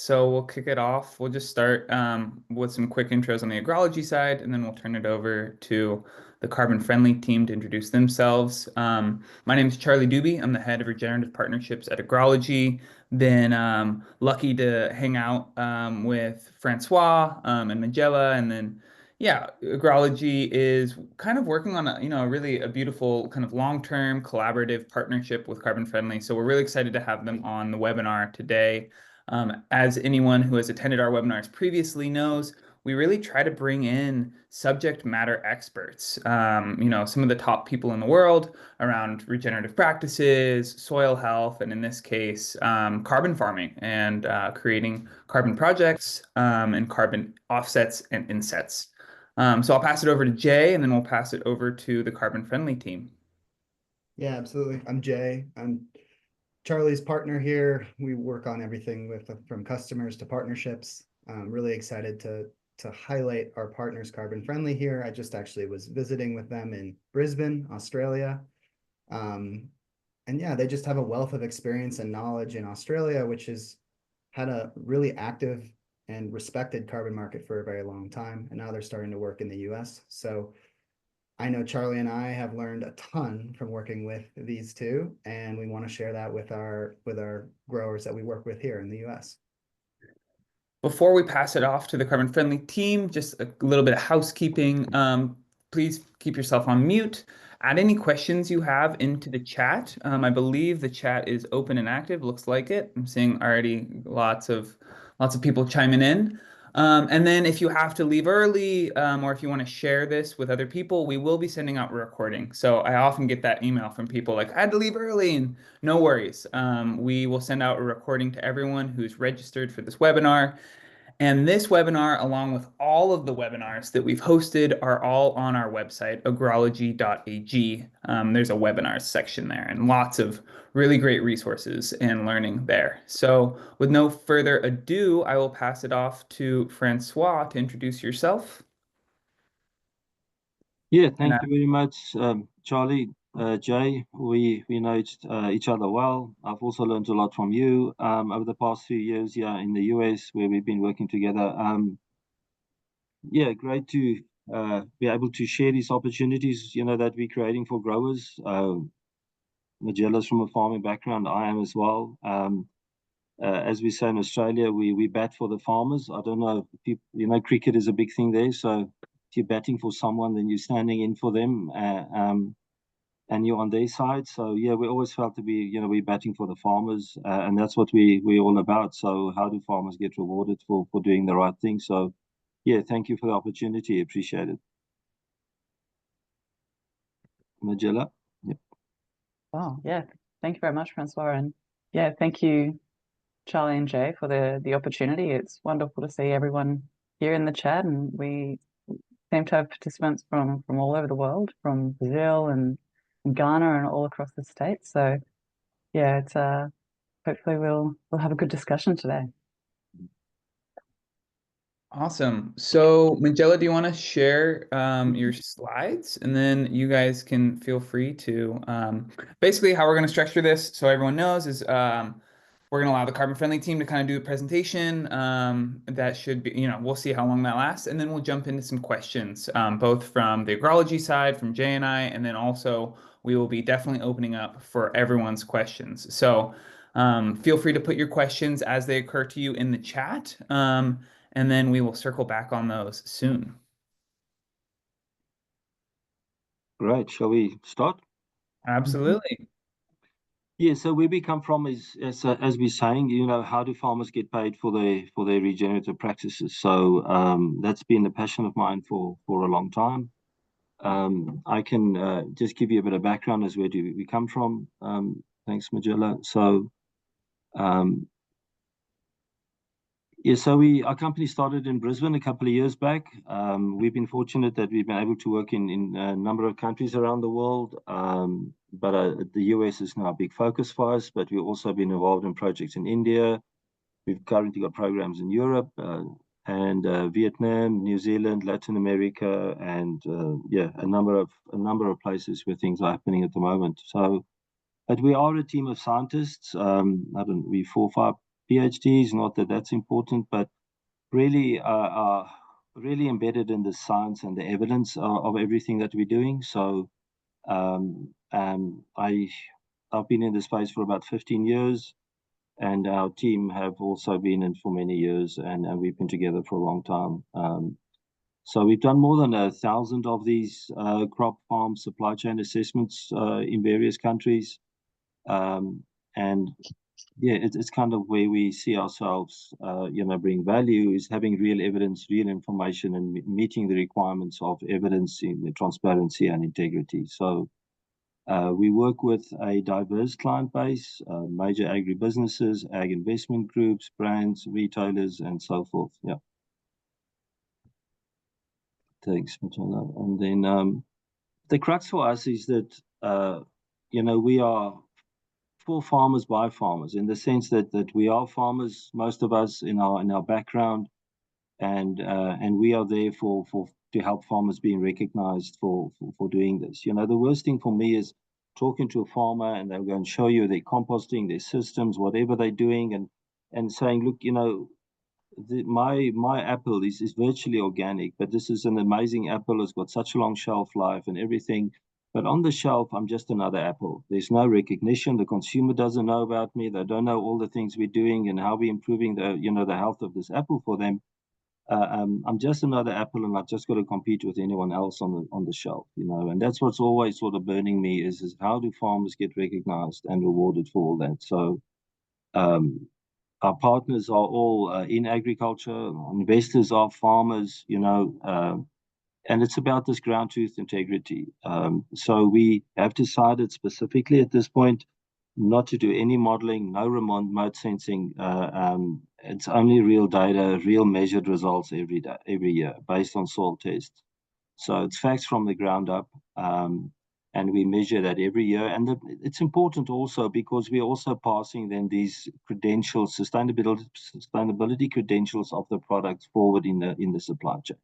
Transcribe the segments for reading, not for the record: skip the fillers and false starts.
So we'll kick it off. We'll just start with some quick intros on the agrology side, and then we'll turn it over to the carbon-friendly team to introduce themselves. My name is Charlie Doobie. I'm the head of regenerative partnerships at Agrology. Been lucky to hang out with Francois and Magella, and then yeah, Agrology is kind of working on a beautiful kind of long-term collaborative partnership with Carbon Friendly. So we're really excited to have them on the webinar today. As anyone who has attended our webinars previously knows, we really try to bring in subject matter experts, some of the top people in the world around regenerative practices, soil health, and in this case, carbon farming and creating carbon projects and carbon offsets and insets. So I'll pass it over to Jay, and then we'll pass it over to the carbon friendly team. Yeah, absolutely. I'm Jay. I'm Charlie's partner here. We work on everything from customers to partnerships. I'm really excited to highlight our partners Carbon Friendly here. I just actually was visiting with them in Brisbane, Australia. And yeah, they just have a wealth of experience and knowledge in Australia, which has had a really active and respected carbon market for a very long time. And now they're starting to work in the US. So I know Charlie and I have learned a ton from working with these two, and we want to share that with our growers that we work with here in the US. Before we pass it off to the carbon friendly team, just a little bit of housekeeping. Please keep yourself on mute. Add any questions you have into the chat. I believe the chat is open and active. Looks like it. I'm seeing already lots of people chiming in. And then if you have to leave early, or if you want to share this with other people, we will be sending out a recording. So I often get that email from people like, I had to leave early, and no worries. We will send out a recording to everyone who's registered for this webinar. And this webinar, along with all of the webinars that we've hosted, are all on our website, agrology.ag. There's a webinars section there and lots of really great resources and learning there. So with no further ado, I will pass it off to Francois to introduce yourself. Yeah, And thank you very much, Charlie. Jay, we know each other well. I've also learned a lot from you over the past few years here in the US, where we've been working together. Yeah, great to be able to share these opportunities, that we're creating for growers. Magella's from a farming background. I am as well. As we say in Australia, we bat for the farmers. I don't know if cricket is a big thing there. So if you're batting for someone, then you're standing in for them, and you're on their side. So yeah, we always felt to be, we're batting for the farmers, and that's what we're all about. So how do farmers get rewarded for doing the right thing? So yeah, thank you for the opportunity. Appreciate it. Magella. Yep. Oh, yeah. Thank you very much, Francois. And yeah, thank you, Charlie and Jay, for the opportunity. It's wonderful to see everyone here in the chat, and we seem to have participants from all over the world, from Brazil and Ghana and all across the States. So yeah, it's hopefully we'll have a good discussion today. awesome. So, Magella, do you want to share your slides? And then you guys can feel free to basically how we're going to structure this so everyone knows is we're going to allow the carbon friendly team to kind of do the presentation. That should be, we'll see how long that lasts. And then we'll jump into some questions, both from the agrology side, from Jay and I, and then also we will be definitely opening up for everyone's questions. So feel free to put your questions as they occur to you in the chat. And then we will circle back on those soon. Great. Shall we start? Absolutely. Yeah, so where we come from is, as we're saying, how do farmers get paid for their regenerative practices? So that's been a passion of mine for a long time. I can just give you a bit of background as where do we come from. Thanks, Magella. So yeah, so our company started in Brisbane a couple of years back. We've been fortunate that we've been able to work in a number of countries around the world. But the US is now a big focus for us, but we've also been involved in projects in India. We've currently got programs in Europe and Vietnam, New Zealand, Latin America, and yeah, a number of places where things are happening at the moment. So, but we are a team of scientists. We're PhDs, not that that's important, but really are really embedded in the science and the evidence of everything that we're doing. So I've been in the space for about 15 years, and our team have also been in for many years, and we've been together for a long time. So we've done more than 1,000 of these crop farm supply chain assessments in various countries. And yeah, it's kind of where we see ourselves, bring value is having real evidence, real information, and meeting the requirements of evidence in the transparency and integrity. So we work with a diverse client base, major agribusinesses, ag investment groups, brands, retailers, and so forth. Yeah. Thanks, Matilda. And then the crux for us is that, we are for farmers by farmers, in the sense that we are farmers, most of us in our background, and we are there for to help farmers being recognized for doing this. The worst thing for me is talking to a farmer and they're going to show you their composting, their systems, whatever they're doing, and saying, look, my apple is virtually organic, but this is an amazing apple. It's got such a long shelf life and everything. But on the shelf, I'm just another apple. There's no recognition. The consumer doesn't know about me. They don't know all the things we're doing and how we're improving the health of this apple for them. I'm just another apple, and I've just got to compete with anyone else on the shelf, And that's what's always sort of burning me is how do farmers get recognized and rewarded for all that? So our partners are all in agriculture. Investors are farmers, and it's about this ground truth integrity. So we have decided specifically at this point not to do any modeling, no remote sensing. It's only real data, real measured results every year based on soil tests. So it's facts from the ground up, and we measure that every year. And it's important also because we're also passing then these credentials, sustainability credentials of the products forward in the supply chain.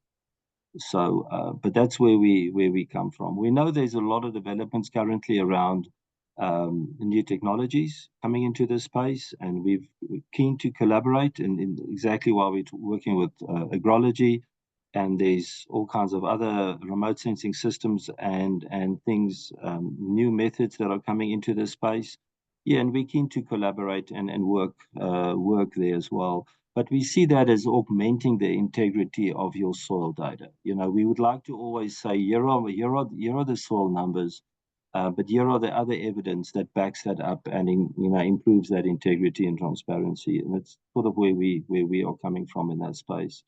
So, but that's where we come from. We know there's a lot of developments currently around new technologies coming into this space, and we're keen to collaborate in exactly why we're working with agrology, and there's all kinds of other remote sensing systems and things, new methods that are coming into this space. Yeah, and we're keen to collaborate and work there as well. But we see that as augmenting the integrity of your soil data. We would like to always say, here are the soil numbers, but here are the other evidence that backs that up and improves that integrity and transparency. And that's sort of where we are coming from in that space.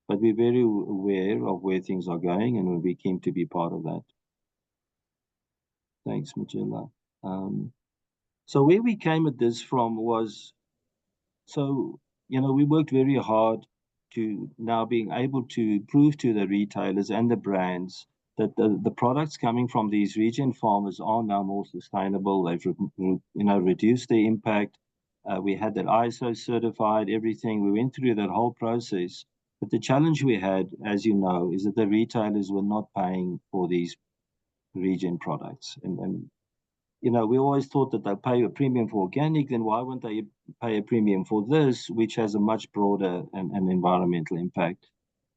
But we're very aware of where things are going, and we're keen to be part of that. Thanks, Matilda. So where we came at this from was, we worked very hard to now being able to prove to the retailers and the brands that the products coming from these regen farmers are now more sustainable. They've reduced their impact. We had that ISO certified, everything. We went through that whole process. But the challenge we had, as you know, is that the retailers were not paying for these regen products. And we always thought that they'll pay a premium for organic, then why wouldn't they pay a premium for this, which has a much broader and environmental impact?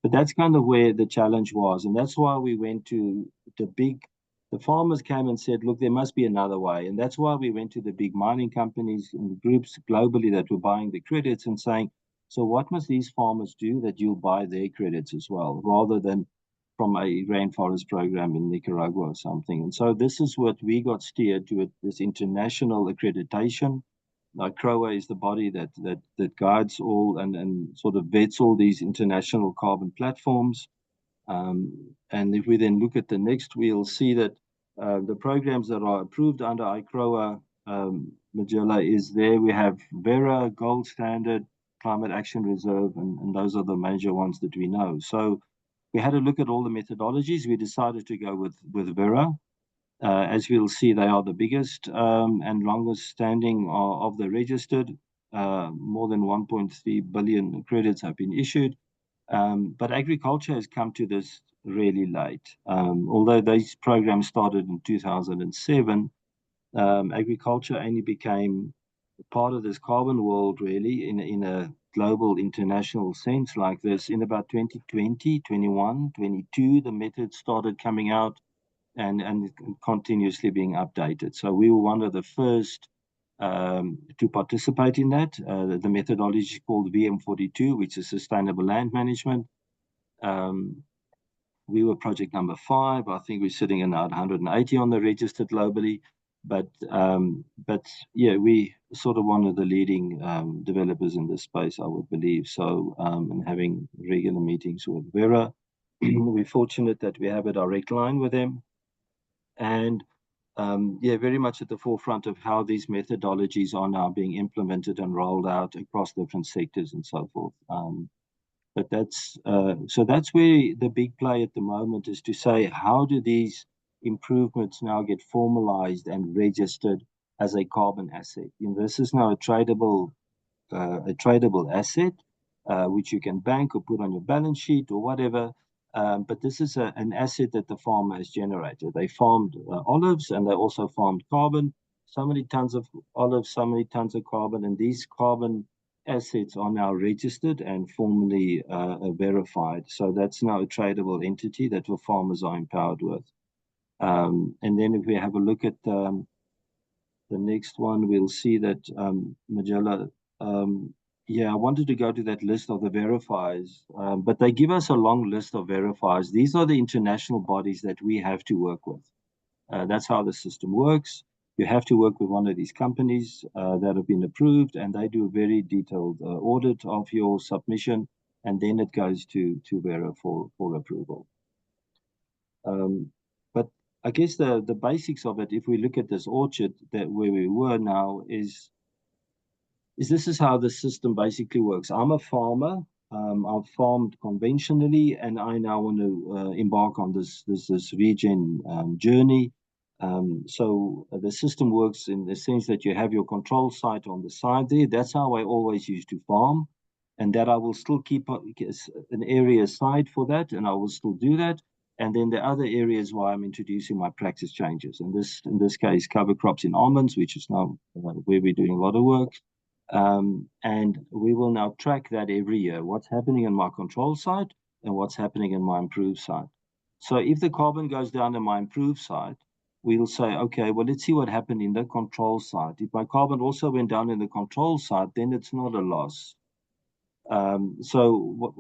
But that's kind of where the challenge was. And that's why we went to the farmers came and said, look, there must be another way. And that's why we went to the big mining companies and groups globally that were buying the credits and saying, so what must these farmers do that you'll buy their credits as well, rather than from a rainforest program in Nicaragua or something? And so this is what we got steered to, this international accreditation. CROA is the body that guides all and sort of vets all these international carbon platforms. And if we then look at the next, we'll see that the programs that are approved under ICROA, Magella is there. We have Vera, Gold Standard, Climate Action Reserve, and those are the major ones that we know. So we had to look at all the methodologies. We decided to go with Vera. As we'll see, they are the biggest and longest standing of the registered. More than 1.3 billion credits have been issued. But agriculture has come to this really late. Although these programs started in 2007, agriculture only became part of this carbon world really in a global international sense like this. In about 2020, 21, 22, the methods started coming out and continuously being updated. So we were one of the first to participate in that. The methodology is called VM42, which is Sustainable Land Management. We were project number 5. I think we're sitting at 180 on the register globally. But yeah, we sort of one of the leading developers in this space, I would believe. So, and having regular meetings with Vera, we're fortunate that we have a direct line with them. And yeah, very much at the forefront of how these methodologies are now being implemented and rolled out across different sectors and so forth. But that's so that's where the big play at the moment is to say, how do these improvements now get formalized and registered as a carbon asset? This is now a tradable asset, which you can bank or put on your balance sheet or whatever. But this is an asset that the farmer has generated. They farmed olives and they also farmed carbon. So many tons of olives, so many tons of carbon, and these carbon assets are now registered and formally verified. So that's now a tradable entity that the farmers are empowered with. And then if we have a look at the next one, we'll see that Magella, yeah, I wanted to go to that list of the verifiers, but they give us a long list of verifiers. These are the international bodies that we have to work with. That's how the system works. You have to work with one of these companies that have been approved, and they do a very detailed audit of your submission, and then it goes to Vera for approval. But I guess the basics of it, if we look at this orchard that where we were now, is this is how the system basically works. I'm a farmer. I've farmed conventionally, and I now want to embark on this regen journey. So the system works in the sense that you have your control site on the side there. That's how I always used to farm, and that I will still keep an area aside for that, and I will still do that. And then the other areas where I'm introducing my practice changes. And in this case, cover crops in almonds, which is now where we're doing a lot of work. And we will now track that every year, what's happening in my control site and what's happening in my improved site. So if the carbon goes down in my improved site, we'll say, okay, well, let's see what happened in the control site. If my carbon also went down in the control site, then it's not a loss. So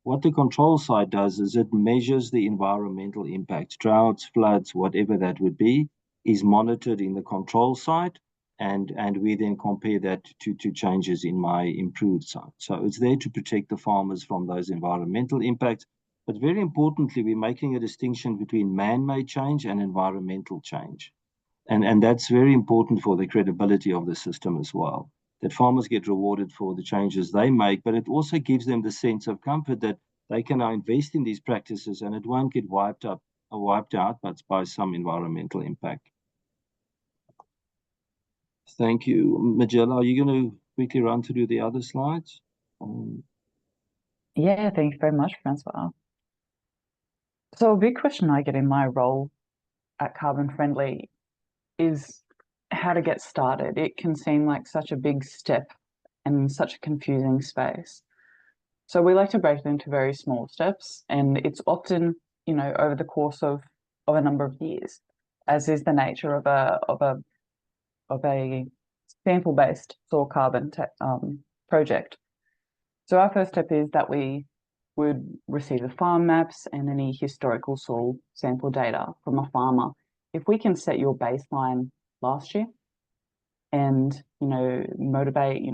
what the control site does is it measures the environmental impact, droughts, floods, whatever that would be, is monitored in the control site. And we then compare that to changes in my improved site. So it's there to protect the farmers from those environmental impacts. But very importantly, we're making a distinction between man-made change and environmental change. And that's very important for the credibility of the system as well, that farmers get rewarded for the changes they make, but it also gives them the sense of comfort that they can now invest in these practices and it won't get wiped out but by some environmental impact. Thank you. Magella, are you going to quickly run through the other slides? Yeah, thank you very much, Francois. So a big question I get in my role at Carbon Friendly is how to get started. It can seem like such a big step and such a confusing space. So we like to break it into very small steps, and it's often, over the course of a number of years, as is the nature of a sample-based soil carbon project. So our first step is that we would receive the farm maps and any historical soil sample data from a farmer. If we can set your baseline last year and, motivate,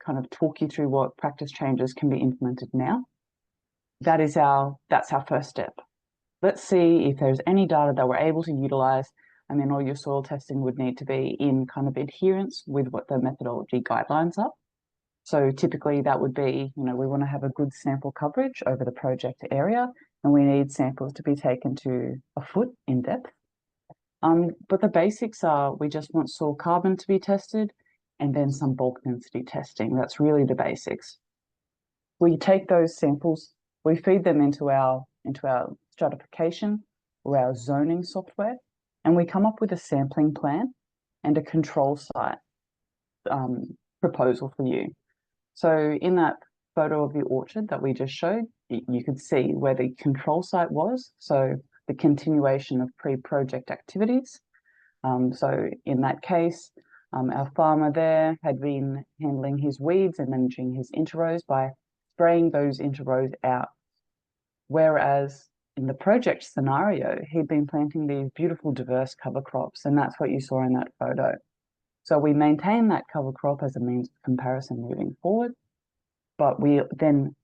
kind of talk you through what practice changes can be implemented now, that's our first step. Let's see if there's any data that we're able to utilize, and then all your soil testing would need to be in kind of adherence with what the methodology guidelines are. So typically that would be, we want to have a good sample coverage over the project area, and we need samples to be taken to a foot in depth. But the basics are, we just want soil carbon to be tested and then some bulk density testing. That's really the basics. We take those samples, we feed them into our stratification or our zoning software, and we come up with a sampling plan and a control site proposal for you. So in that photo of the orchard that we just showed, you could see where the control site was, so the continuation of pre-project activities. So in that case, our farmer there had been handling his weeds and managing his interrows by spraying those interrows out. Whereas in the project scenario, he'd been planting these beautiful diverse cover crops, and that's what you saw in that photo. So we maintain that cover crop as a means of comparison moving forward, but we then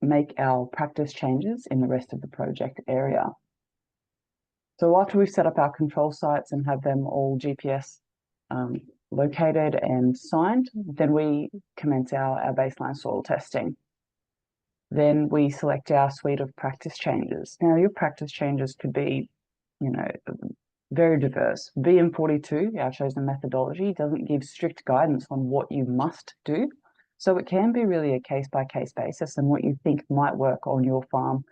make our practice changes in the rest of the project area. So after we've set up our control sites and have them all GPS located and signed, then we commence our baseline soil testing. Then we select our suite of practice changes. Now, your practice changes could be, very diverse. VM42, our chosen methodology, doesn't give strict guidance on what you must do. So it can be really a case-by-case basis and what you think might work on your farm.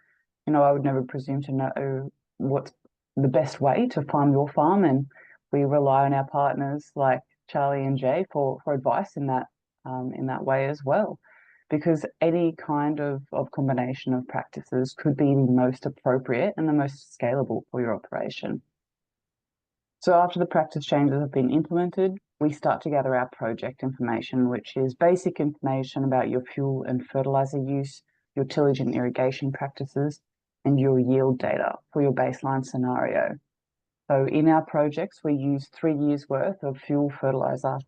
I would never presume to know what's the best way to farm your farm, and we rely on our partners like Charlie and Jay for advice in that way as well, because any kind of combination of practices could be the most appropriate and the most scalable for your operation. So after the practice changes have been implemented, we start to gather our project information, which is basic information about your fuel and fertilizer use, your tillage and irrigation practices, and your yield data for your baseline scenario. So in our projects, we use 3 years worth of fuel, fertilizer,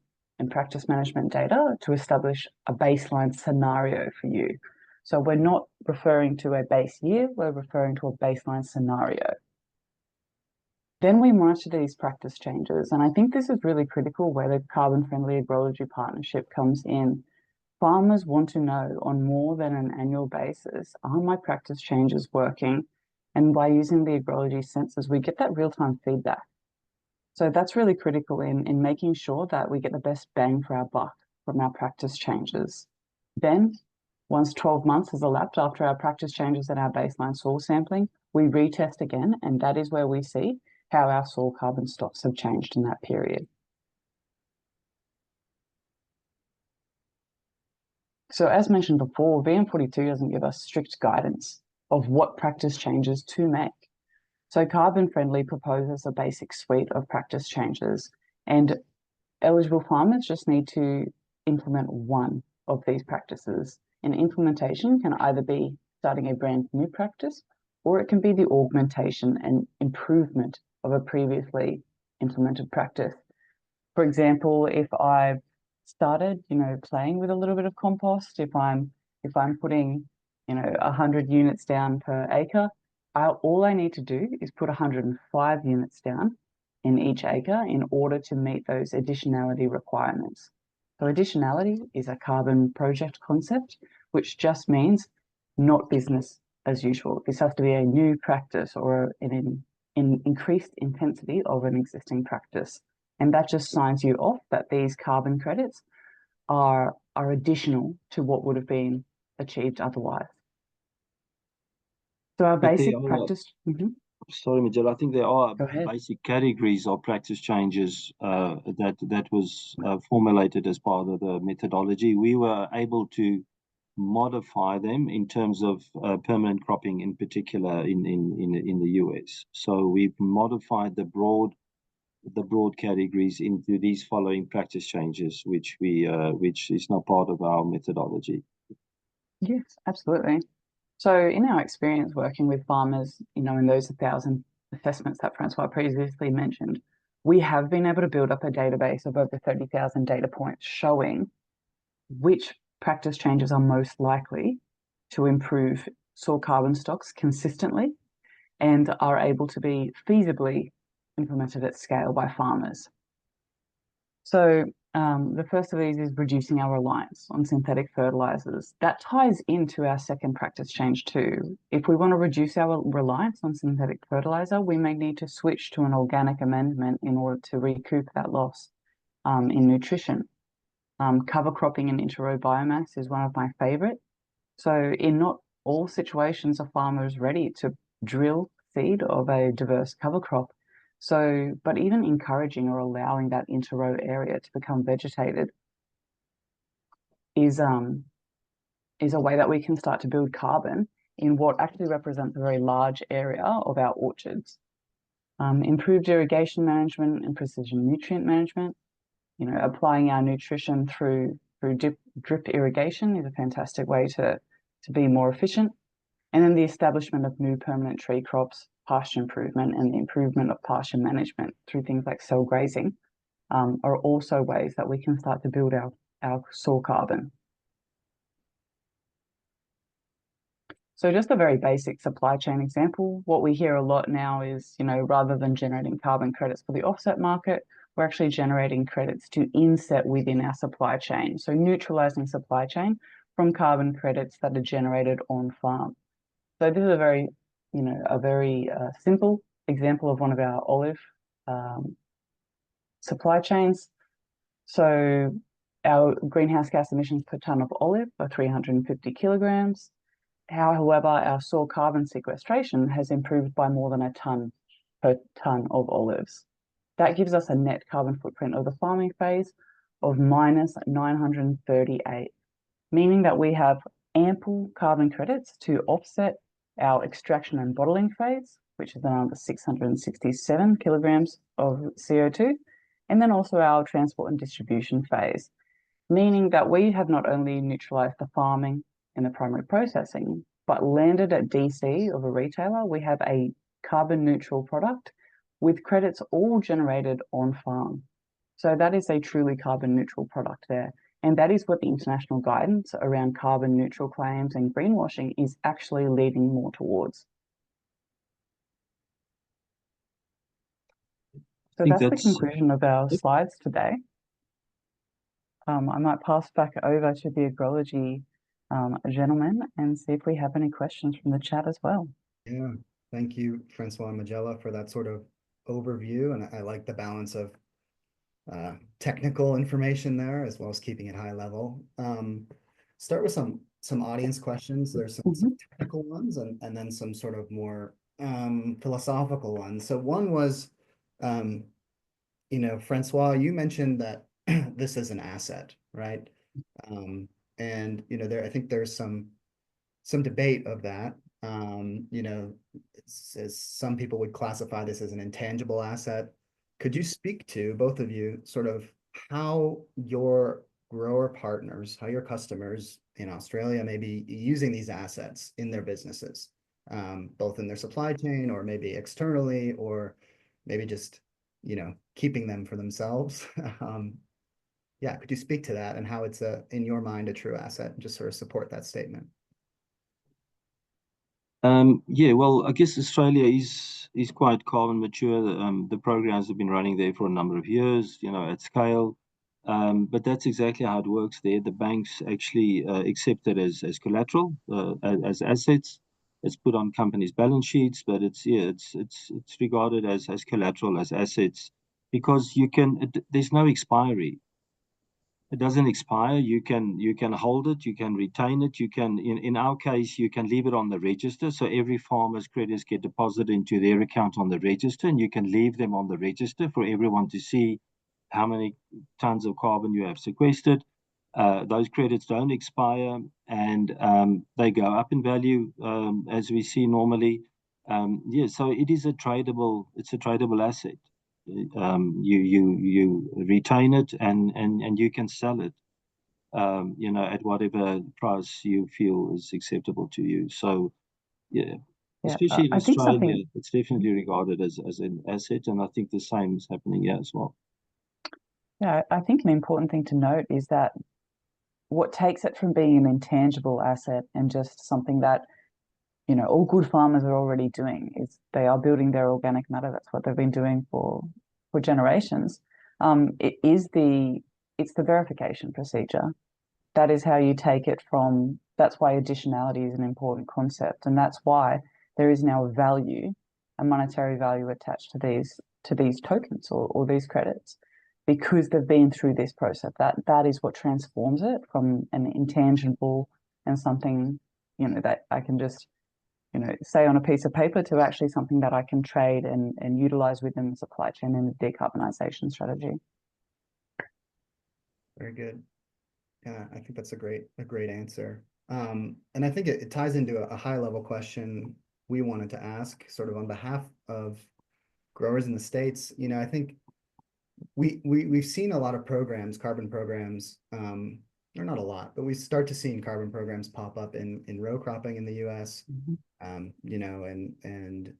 and practice management data to establish a baseline scenario for you. So we're not referring to a base year, we're referring to a baseline scenario. Then we monitor these practice changes, and I think this is really critical where the carbon-friendly agrology partnership comes in. Farmers want to know on more than an annual basis, are my practice changes working? And by using the agrology sensors, we get that real-time feedback. So that's really critical in making sure that we get the best bang for our buck from our practice changes. Then, once 12 months has elapsed after our practice changes and our baseline soil sampling, we retest again, and that is where we see how our soil carbon stocks have changed in that period. So as mentioned before, VM42 doesn't give us strict guidance of what practice changes to make. So Carbon Friendly proposes a basic suite of practice changes, and eligible farmers just need to implement one of these practices. And implementation can either be starting a brand new practice, or it can be the augmentation and improvement of a previously implemented practice. For example, if I've started, playing with a little bit of compost, if I'm putting, 100 units down per acre, all I need to do is put 105 units down in each acre in order to meet those additionality requirements. So additionality is a carbon project concept, which just means not business as usual. This has to be a new practice or an increased intensity of an existing practice. And that just signs you off that these carbon credits are additional to what would have been achieved otherwise. So our basic practice. Sorry, Majel, I think there are Go ahead. basic categories of practice changes that was formulated as part of the methodology. We were able to modify them in terms of permanent cropping, in particular in the US. So we've modified the broad categories into these following practice changes, which is not part of our methodology. Yes, absolutely. So in our experience working with farmers, in those 1,000 assessments that Francois previously mentioned, we have been able to build up a database of over 30,000 data points showing which practice changes are most likely to improve soil carbon stocks consistently and are able to be feasibly implemented at scale by farmers. So the first of these is reducing our reliance on synthetic fertilizers. That ties into our second practice change too. If we want to reduce our reliance on synthetic fertilizer, we may need to switch to an organic amendment in order to recoup that loss in nutrition. Cover cropping and interrow biomass is one of my favorite. So in not all situations are farmers ready to drill seed of a diverse cover crop. So, but even encouraging or allowing that interrow area to become vegetated is a way that we can start to build carbon in what actually represents a very large area of our orchards. Improved irrigation management and precision nutrient management. Applying our nutrition through drip irrigation is a fantastic way to be more efficient. And then the establishment of new permanent tree crops, pasture improvement, and the improvement of pasture management through things like cell grazing are also ways that we can start to build our soil carbon. So just a very basic supply chain example. What we hear a lot now is, rather than generating carbon credits for the offset market, we're actually generating credits to inset within our supply chain. So neutralizing supply chain from carbon credits that are generated on farm. So this is a very simple example of one of our olive supply chains. So our greenhouse gas emissions per tonne of olive are 350 kilograms. However, our soil carbon sequestration has improved by more than a tonne per tonne of olives. That gives us a net carbon footprint of the farming phase of minus 938, meaning that we have ample carbon credits to offset our extraction and bottling phase, which is around 667 kilograms of CO2, and then also our transport and distribution phase, meaning that we have not only neutralized the farming and the primary processing, but landed at DC of a retailer, we have a carbon neutral product with credits all generated on farm. So that is a truly carbon neutral product there. And that is what the international guidance around carbon neutral claims and greenwashing is actually leading more towards. So that's the conclusion of our slides today. I might pass back over to the agrology gentleman and see if we have any questions from the chat as well. Yeah, thank you, Francois and Magella, for that sort of overview. And I like the balance of technical information there, as well as keeping it high level. Start with some audience questions. There's some technical ones and then some sort of more philosophical ones. So one was, Francois, you mentioned that this is an asset, right? And I think there's some debate of that. As some people would classify this as an intangible asset. Could you speak to, both of you, sort of how your grower partners, how your customers in Australia may be using these assets in their businesses, both in their supply chain or maybe externally, or maybe just, keeping them for themselves? Yeah, could you speak to that and how it's in your mind a true asset, and just sort of support that statement? Yeah, well, I guess Australia is quite carbon mature. The programs have been running there for a number of years, at scale. But that's exactly how it works there. The banks actually accept it as collateral, as assets. It's put on companies' balance sheets, but it's regarded as collateral, as assets, because there's no expiry. It doesn't expire. You can hold it, you can retain it, you can, in our case, you can leave it on the register. So every farmer's credits get deposited into their account on the register, and you can leave them on the register for everyone to see how many tons of carbon you have sequestered. Those credits don't expire, and they go up in value, as we see normally. Yeah, so it's a tradable asset. You retain it, and you can sell it, at whatever price you feel is acceptable to you. So yeah, especially in Australia, it's definitely regarded as an asset, and I think the same is happening here as well. Yeah, I think an important thing to note is that what takes it from being an intangible asset and just something that all good farmers are already doing is they are building their organic matter. That's what they've been doing for generations. It's the verification procedure. That is how you take it from. That's why additionality is an important concept, and that's why there is now a monetary value attached to these tokens or these credits, because they've been through this process. That is what transforms it from an intangible and something that I can just say on a piece of paper to actually something that I can trade and utilize within the supply chain and the decarbonization strategy. Very good. Yeah, I think that's a great answer. And I think it ties into a high level question we wanted to ask, sort of on behalf of growers in the States. You know, I think we've seen a lot of programs, carbon programs, or not a lot, but we start to see carbon programs pop up in row cropping in the US, you know, and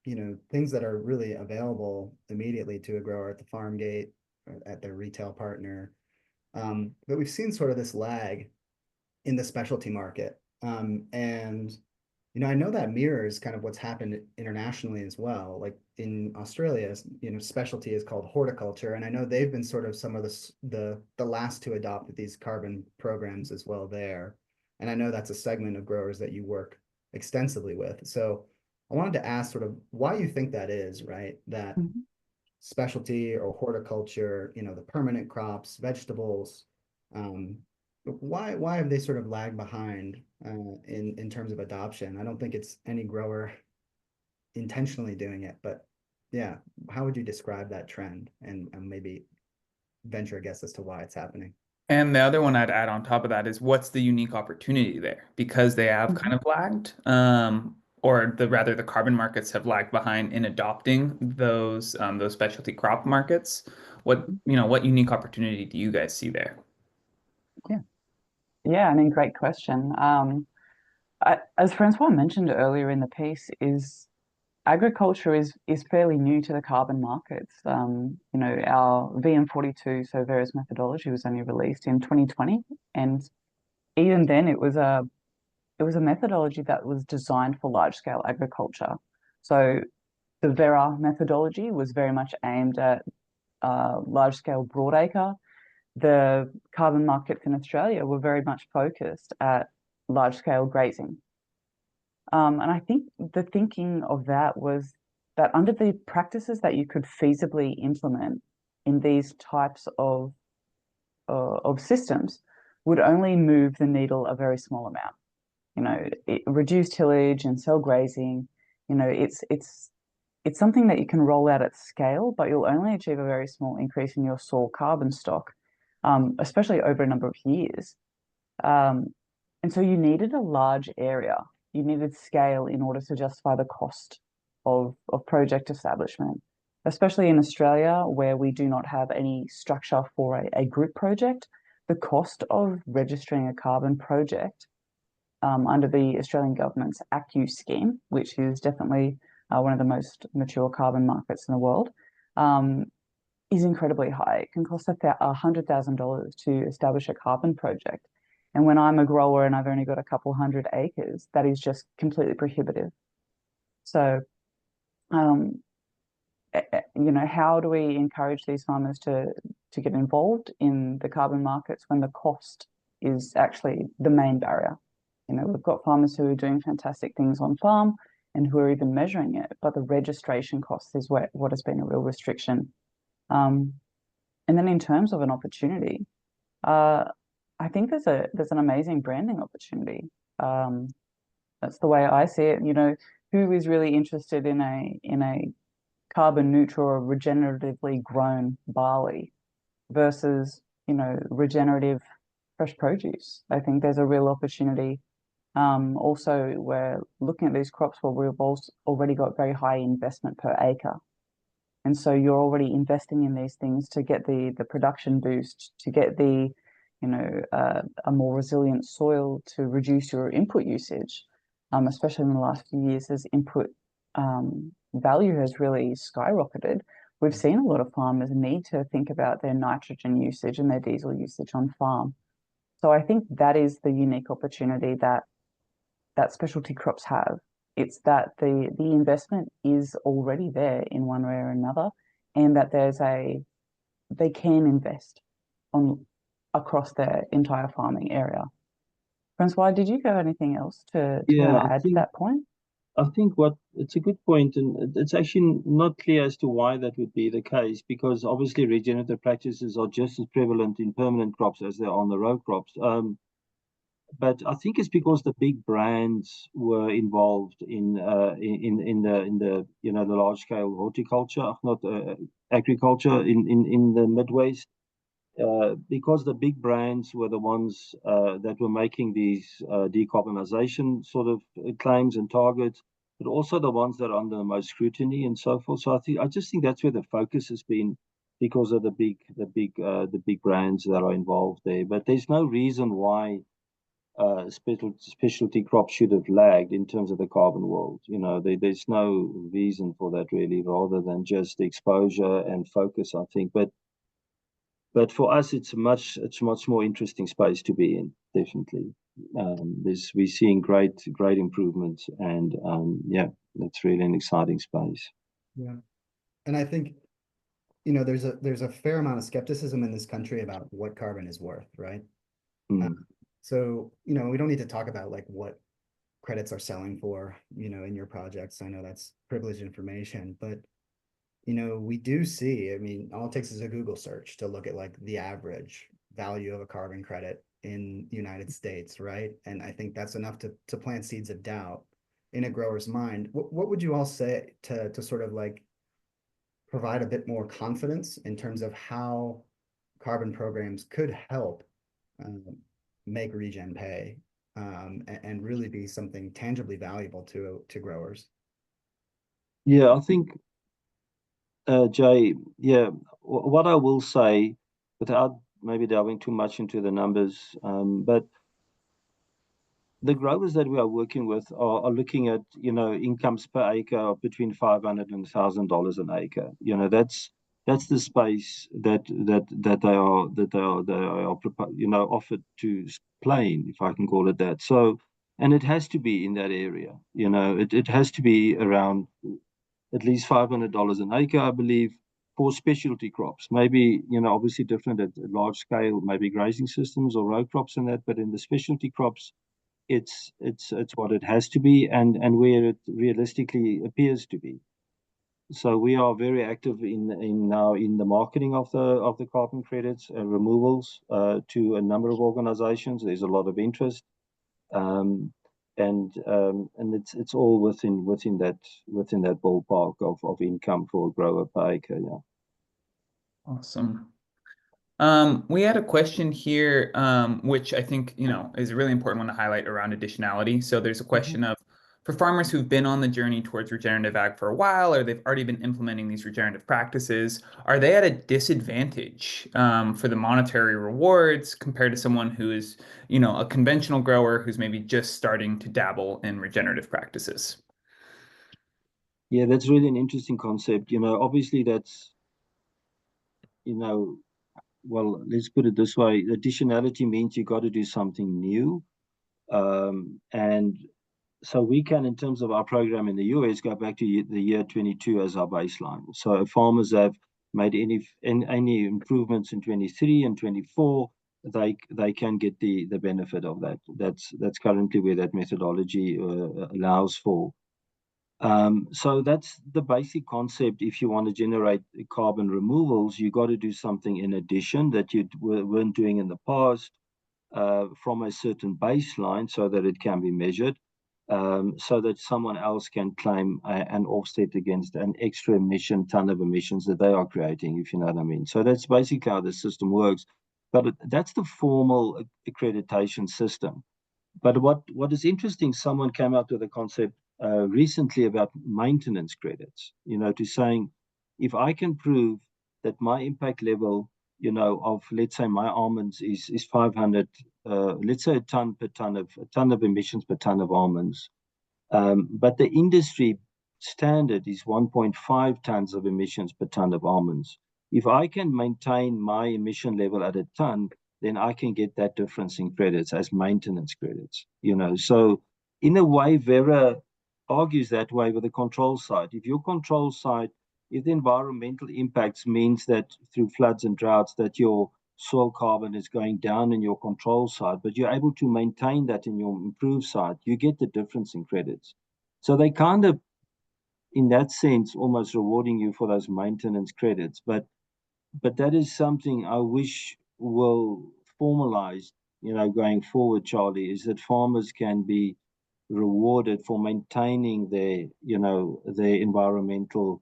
you know, things that are really available immediately to a grower at the farm gate, or at their retail partner. But we've seen sort of this lag in the specialty market. And you know, I know that mirrors kind of what's happened internationally as well. Like in Australia, you know, specialty is called horticulture, and I know they've been sort of some of the last to adopt these carbon programs as well there. And I know that's a segment of growers that you work extensively with. So I wanted to ask sort of why you think that is, right? That Mhm. specialty or horticulture, you know, the permanent crops, vegetables, why have they sort of lagged behind in terms of adoption? I don't think it's any grower intentionally doing it, but yeah, how would you describe that trend and maybe venture a guess as to why it's happening? And the other one I'd add on top of that is what's the unique opportunity there? Because they have kind Mhm. of lagged, or rather the carbon markets have lagged behind in adopting those specialty crop markets. What, Mhm. what unique opportunity do you guys see there? Yeah, yeah, I mean, great question. As Francois mentioned earlier in the piece, is agriculture is fairly new to the carbon markets. You know, our VM42, so various methodology, was only released in 2020, and even then, it was a methodology that was designed for large scale agriculture. So the Vera methodology was very much aimed at large scale broadacre. The carbon markets in Australia were very much focused at large scale grazing. And I think the thinking of that was that under the practices that you could feasibly implement in these types of systems would only move the needle a very small amount. You know, reduced tillage and cell grazing. You know, it's something that you can roll out at scale, but you'll only achieve a very small increase in your soil carbon stock, especially over a number of years. Um, and so you needed a large area. You needed scale in order to justify the cost of project establishment, especially in Australia, where we do not have any structure for a group project. The cost of registering a carbon project under the Australian government's ACCU scheme, which is definitely one of the most mature carbon markets in the world, um, is incredibly high. It can cost $100,000 to establish a carbon project. And when I'm a grower and I've only got a couple hundred acres, that is just completely prohibitive. So, um, you know, how do we encourage these farmers to get involved in the carbon markets when the cost is actually the main barrier? You know, we've got farmers who are doing fantastic things on farm and who are even measuring it, but the registration cost is what has been a real restriction. Um, and then in terms of an opportunity, uh, I think there's an amazing branding opportunity. Um, that's the way I see it. You know, who is really interested in a carbon neutral or regeneratively grown barley versus, you know, regenerative fresh produce? I think there's a real opportunity. Also, we're looking at these crops where we've also already got very high investment per acre. And so you're already investing in these things to get the production boost, to get a more resilient soil, to reduce your input usage, especially in the last few years as input value has really skyrocketed. We've seen a lot of farmers need to think about their nitrogen usage and their diesel usage on farm. So I think that is the unique opportunity that specialty crops have. It's that the investment is already there in one way or another, and that they can invest on across their entire farming area. Francois, did you have anything else to Yeah, want to add to that point? I think what it's a good point, and it's actually not clear as to why that would be the case, because obviously regenerative practices are just as prevalent in permanent crops as they are on the row crops. But I think it's because the big brands were involved in the the large scale horticulture, not agriculture in the Midwest, because the big brands were the ones that were making these decarbonization sort of claims and targets, but also the ones that are under the most scrutiny and so forth. So I just think that's where the focus has been because of the big brands that are involved there. But there's no reason why specialty crops should have lagged in terms of the carbon world. There's no reason for that really, rather than just the exposure and focus, I think. But for us, it's much more interesting space to be in, definitely. We're seeing great improvements, and yeah, that's really an exciting space. Yeah. And I think, there's a fair amount of skepticism in this country about what carbon is worth, right? So, we don't need to talk about like what credits are selling for, in your projects. I know that's privileged information, but we do see, I mean, all it takes is a Google search to look at like the average value of a carbon credit in the United States, right? And I think that's enough to plant seeds of doubt in a grower's mind. What would you all say to sort of like provide a bit more confidence in terms of how carbon programs could help make regen pay and really be something tangibly valuable to growers? Yeah, I think Jay, yeah, what I will say, without maybe delving too much into the numbers, but the growers that we are working with are looking at, incomes per acre of between $500 and $1,000 an acre. That's the space that they are offered to play in, if I can call it that. So, and it has to be in that area. It has to be around at least $500 an acre, I believe, for specialty crops. Maybe, obviously different at large scale, maybe grazing systems or row crops and that, but in the specialty crops, it's what it has to be, and where it realistically appears to be. So we are very active now in the marketing of the carbon credits removals to a number of organizations. There's a lot of interest. And it's all within that ballpark of income for a grower per acre. Yeah. Awesome. We had a question here, which I think, is a really important one to highlight around additionality. So there's a question of, for farmers who've been on the journey towards regenerative ag for a while, or they've already been implementing these regenerative practices, are they at a disadvantage for the monetary rewards compared to someone who is, a conventional grower who's maybe just starting to dabble in regenerative practices? Yeah, that's really an interesting concept. Obviously that's, well, let's put it this way. Additionality means you got to do something new. And so we can, in terms of our program in the US, go back to the year 22 as our baseline. So if farmers have made any improvements in 23 and 24, they can get the benefit of that. That's currently where that methodology allows for. So that's the basic concept. If you want to generate carbon removals, you got to do something in addition that you weren't doing in the past from a certain baseline so that it can be measured, so that someone else can claim an offset against an extra ton of emissions that they are creating, if you know what I mean. So that's basically how the system works. But that's the formal accreditation system. But what is interesting, someone came out with a concept recently about maintenance credits, to saying, if I can prove that my impact level, of, let's say, my almonds is 500, let's say a ton of emissions per ton of almonds, but the industry standard is 1.5 tons of emissions per ton of almonds. If I can maintain my emission level at a ton, then I can get that difference in credits as maintenance credits. So in a way, Vera argues that way with the control side. If your control side, if the environmental impacts means that through floods and droughts that your soil carbon is going down in your control side, but you're able to maintain that in your improved side, you get the difference in credits. So they kind of, in that sense, almost rewarding you for those maintenance credits. But that is something I wish will formalize, going forward, Charlie, is that farmers can be rewarded for maintaining their environmental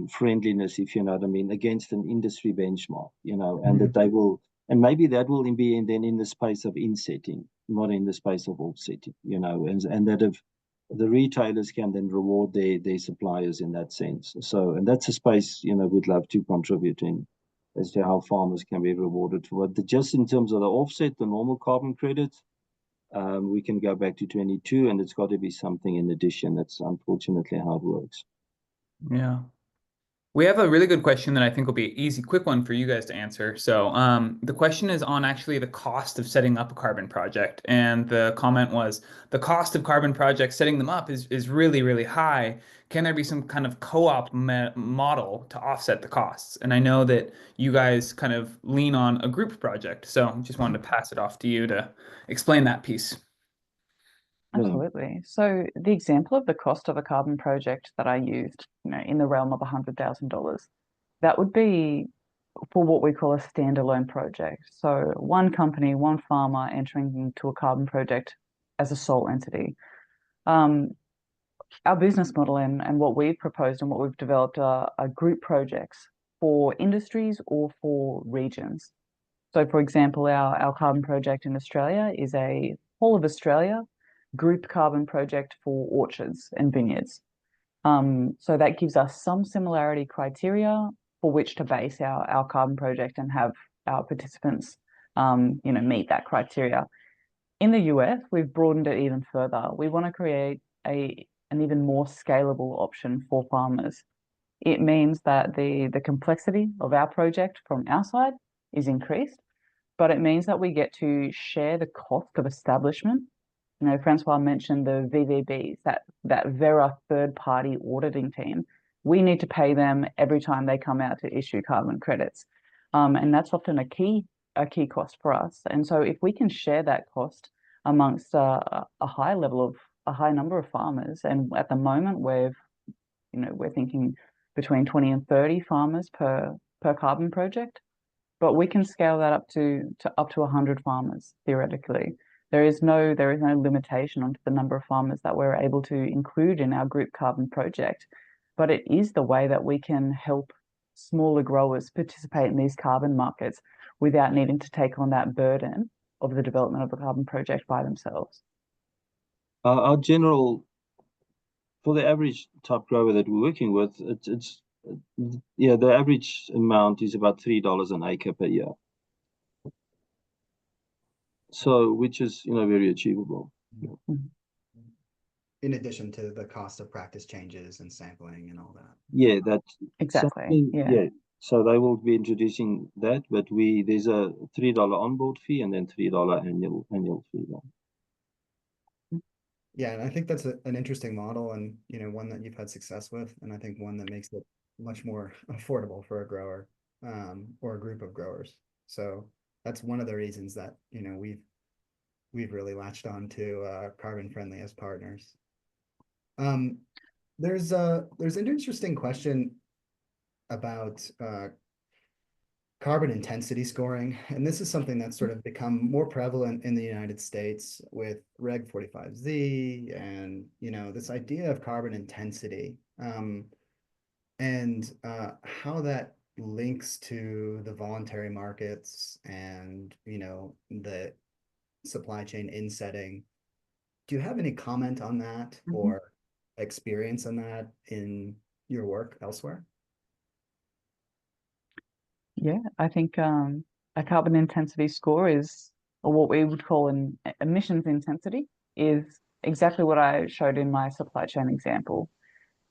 friendliness, if you know what I mean, against an industry benchmark, and that they will, and maybe that will be then in the space of insetting, not in the space of offsetting, and that if the retailers can then reward their suppliers in that sense. So, and that's a space, we'd love to contribute in as to how farmers can be rewarded for it. Just in terms of the offset, the normal carbon credits, we can go back to 22, and it's got to be something in addition. That's unfortunately how it works. Yeah. We have a really good question that I think will be an easy, quick one for you guys to answer. So, the question is on actually the cost of setting up a carbon project. And the comment was the cost of carbon projects, setting them up is really, really high. Can there be some kind of co-op model to offset the costs? And I know that you guys kind of lean on a group project. So, just wanted to pass it off to you to explain that piece. Absolutely. So the example of the cost of a carbon project that I used, in the realm of $100,000, that would be for what we call a standalone project. So one company, one farmer entering into a carbon project as a sole entity. Our business model and what we've proposed and what we've developed are group projects for industries or for regions. So, for example, our carbon project in Australia is a whole of Australia group carbon project for orchards and vineyards. So that gives us some similarity criteria for which to base our carbon project and have our participants, meet that criteria. In the US, we've broadened it even further. We want to create an even more scalable option for farmers. It means that the complexity of our project from our side is increased, but it means that we get to share the cost of establishment. Francois mentioned the VVBs, that Verra third-party auditing team. We need to pay them every time they come out to issue carbon credits, and that's often a key cost for us. And so, if we can share that cost amongst a high number of farmers, and at the moment we're thinking between 20 and 30 farmers per carbon project, but we can scale that up to 100 farmers theoretically. There is no limitation onto the number of farmers that we're able to include in our group carbon project, but it is the way that we can help smaller growers participate in these carbon markets without needing to take on that burden of the development of a carbon project by themselves. Our general, for the average type grower that we're working with, the average amount is about $3 an acre per year. So, which is, very achievable. In addition to the cost of practice changes and sampling and all that. Yeah, that's exactly. Yeah. So they will be introducing that, but there's a $3 onboard fee and then $3 annual fee. Yeah, and I think that's an interesting model, and one that you've had success with, and I think one that makes it much more affordable for a grower, or a group of growers. So that's one of the reasons that we've really latched on to Carbon Friendly as partners. There's an interesting question about carbon intensity scoring, and this is something that's sort of become more prevalent in the United States with Reg 45Z and this idea of carbon intensity, and how that links to the voluntary markets and the supply chain insetting. Do you have any comment on that or experience on that in your work elsewhere? Yeah, I think a carbon intensity score is, or what we would call an emissions intensity, is exactly what I showed in my supply chain example.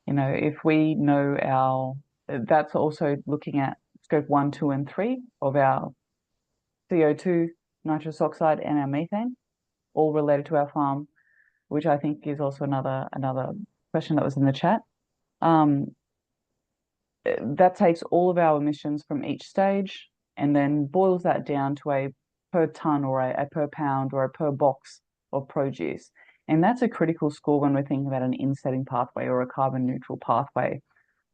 If we know that's also looking at scope 1, 2, and 3 of our CO2, nitrous oxide, and our methane, all related to our farm, which I think is also another question that was in the chat. That takes all of our emissions from each stage and then boils that down to a per ton or a per pound or a per box of produce. And that's a critical score when we're thinking about an insetting pathway or a carbon neutral pathway,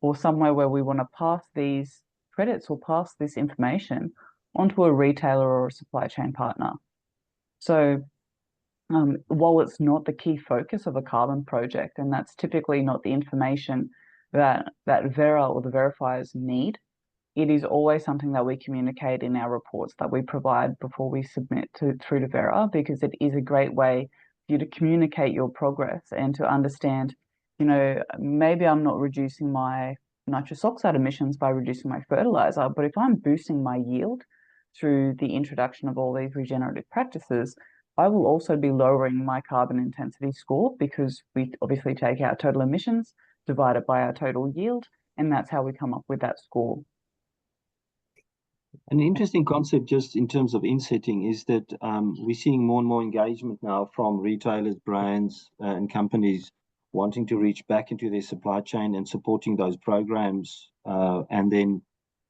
or somewhere where we want to pass these credits or pass this information onto a retailer or a supply chain partner. So while it's not the key focus of a carbon project, and that's typically not the information that Vera or the verifiers need, it is always something that we communicate in our reports that we provide before we submit through to Vera, because it is a great way for you to communicate your progress and to understand, maybe I'm not reducing my nitrous oxide emissions by reducing my fertilizer, but if I'm boosting my yield through the introduction of all these regenerative practices, I will also be lowering my carbon intensity score, because we obviously take our total emissions, divide it by our total yield, and that's how we come up with that score. An interesting concept, just in terms of insetting, is that we're seeing more and more engagement now from retailers, brands, and companies wanting to reach back into their supply chain and supporting those programs, and then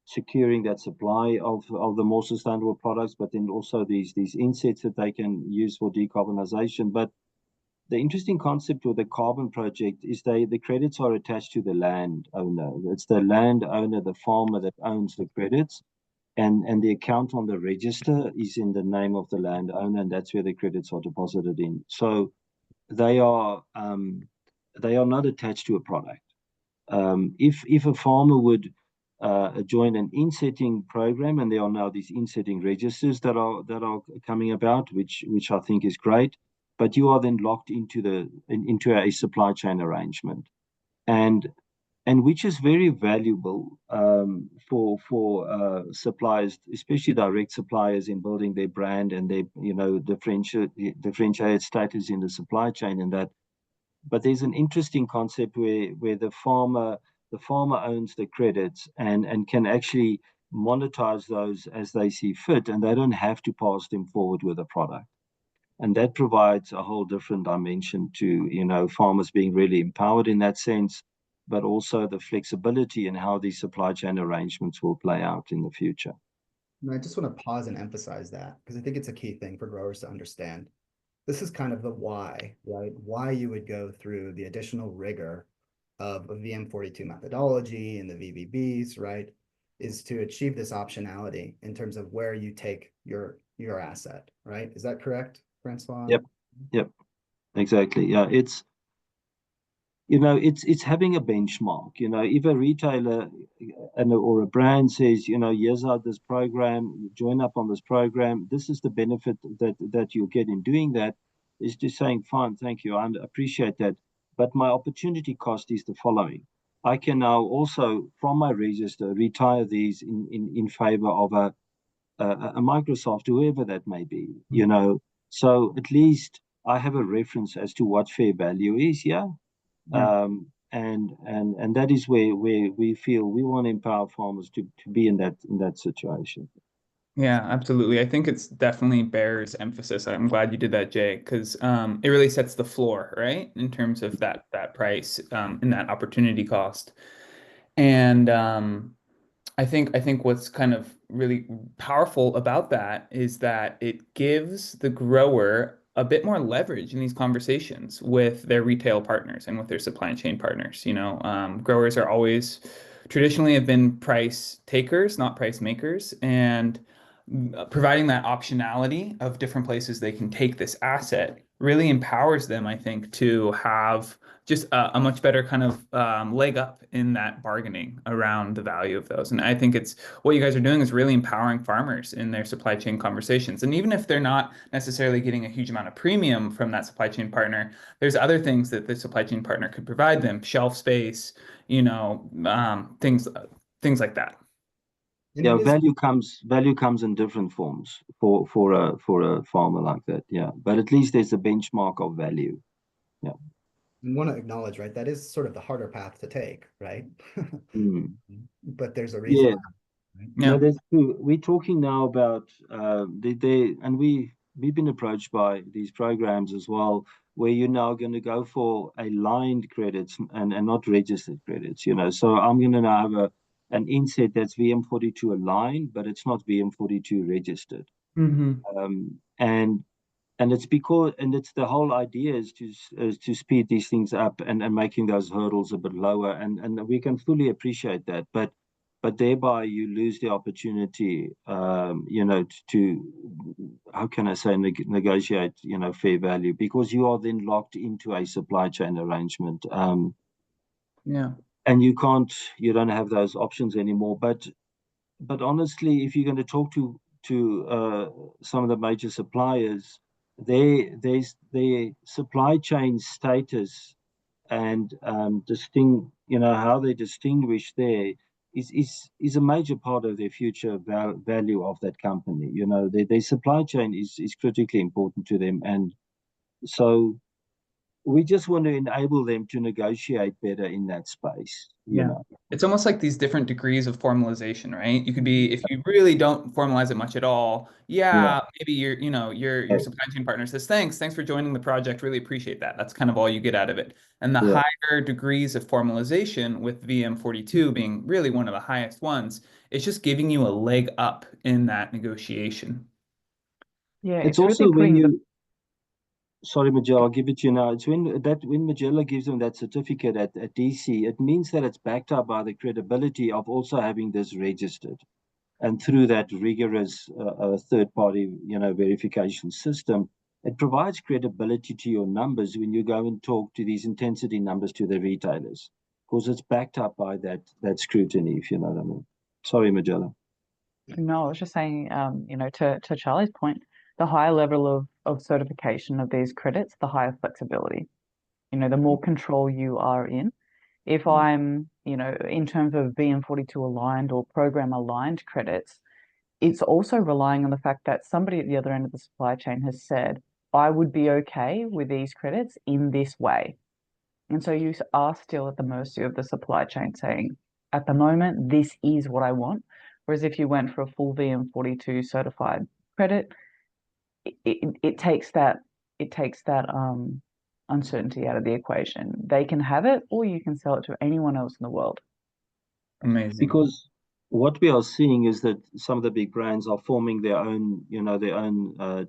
securing that supply of the more sustainable products, but then also these insets that they can use for decarbonization. But the interesting concept with the carbon project is the credits are attached to the land owner. It's the land owner, the farmer, that owns the credits. And the account on the register is in the name of the landowner, and that's where the credits are deposited in. So they are not attached to a product. If a farmer would join an insetting program, and there are now these insetting registers that are coming about, which I think is great, but you are then locked into a supply chain arrangement, and which is very valuable for suppliers, especially direct suppliers, in building their brand and their differentiated status in the supply chain. And that, but there's an interesting concept where the farmer owns the credits and can actually monetize those as they see fit, and they don't have to pass them forward with a product. And that provides a whole different dimension to farmers being really empowered in that sense, but also the flexibility in how these supply chain arrangements will play out in the future. And I just want to pause and emphasize that, because I think it's a key thing for growers to understand. This is kind of the why, right? Why you would go through the additional rigor of a VM42 methodology and the VBBs, right? Is to achieve this optionality in terms of where you take your asset, right? Is that correct, Francois? Yep, exactly. Yeah, it's having a benchmark. If a retailer or a brand says, here's out this program, join up on this program, this is the benefit that you'll get in doing that, is just saying, fine, thank you, I appreciate that, but my opportunity cost is the following. I can now also, from my register, retire these in favor of a Microsoft, whoever that may be, So at least I have a reference as to what fair value is, yeah. And that is where we feel we want to empower farmers to be in that situation. Yeah, absolutely. I think it's definitely bears emphasis. I'm glad you did that, Jay, because it really sets the floor, right, in terms of that price and that opportunity cost. And I think what's kind of really powerful about that is that it gives the grower a bit more leverage in these conversations with their retail partners and with their supply chain partners. Growers are always traditionally have been price takers, not price makers, and providing that optionality of different places they can take this asset really empowers them, I think, to have just a much better kind of leg up in that bargaining around the value of those. And I think it's what you guys are doing is really empowering farmers in their supply chain conversations. And even if they're not necessarily getting a huge amount of premium from that supply chain partner, there's other things that the supply chain partner could provide them, shelf space, things like that. And Yeah, it is value comes in different forms for a farmer like that. Yeah, but at least there's a benchmark of value. Yeah. want to acknowledge, right? That is sort of the harder path to take, right? Mm. But there's a reason. Yeah. Right? No, Yeah. that's true. We're talking now about and we've been approached by these programs as well, where you're now going to go for aligned credits and not registered credits. So I'm going to now have an inset that's VM42 aligned, but it's not VM42 registered. Mm-hmm. And it's the whole idea is to speed these things up and making those hurdles a bit lower, and we can fully appreciate that, but thereby you lose the opportunity, to how can I say, negotiate, fair value, because you are then locked into a supply chain arrangement. Yeah. and you don't have those options anymore. But honestly, if you're going to talk to some of the major suppliers, their supply chain status and how they distinguish there is a major part of their future value of that company. Their supply chain is critically important to them, and so we just want to enable them to negotiate better in that space. Yeah. It's almost like these different degrees of formalization, right? You could be, if you really don't formalize it much at all, Yeah. maybe your supply chain partner says, thanks for joining the project. Really appreciate that. That's kind of all you get out of it. And the Yeah. higher degrees of formalization, with VM42 being really one of the highest ones, it's just giving you a leg up in that negotiation. Yeah, It's it's really also when putting the you Sorry, Majella, I'll give it to you now. It's when Majella gives them that certificate at DC, it means that it's backed up by the credibility of also having this registered. And through that rigorous third-party, verification system, it provides credibility to your numbers when you go and talk to these intensity numbers to the retailers, because it's backed up by that scrutiny, if you know what I mean. Sorry, Majella. No, I was just saying, to Charlie's point, the higher level of certification of these credits, the higher flexibility. The more control you are in. If I'm, in terms of VM42 aligned or program aligned credits, it's also relying on the fact that somebody at the other end of the supply chain has said, I would be okay with these credits in this way. And so you are still at the mercy of the supply chain saying, at the moment, this is what I want. Whereas if you went for a full VM42 certified credit, it takes that uncertainty out of the equation. They can have it, or you can sell it to anyone else in the world. Amazing. Because what we are seeing is that some of the big brands are forming their own,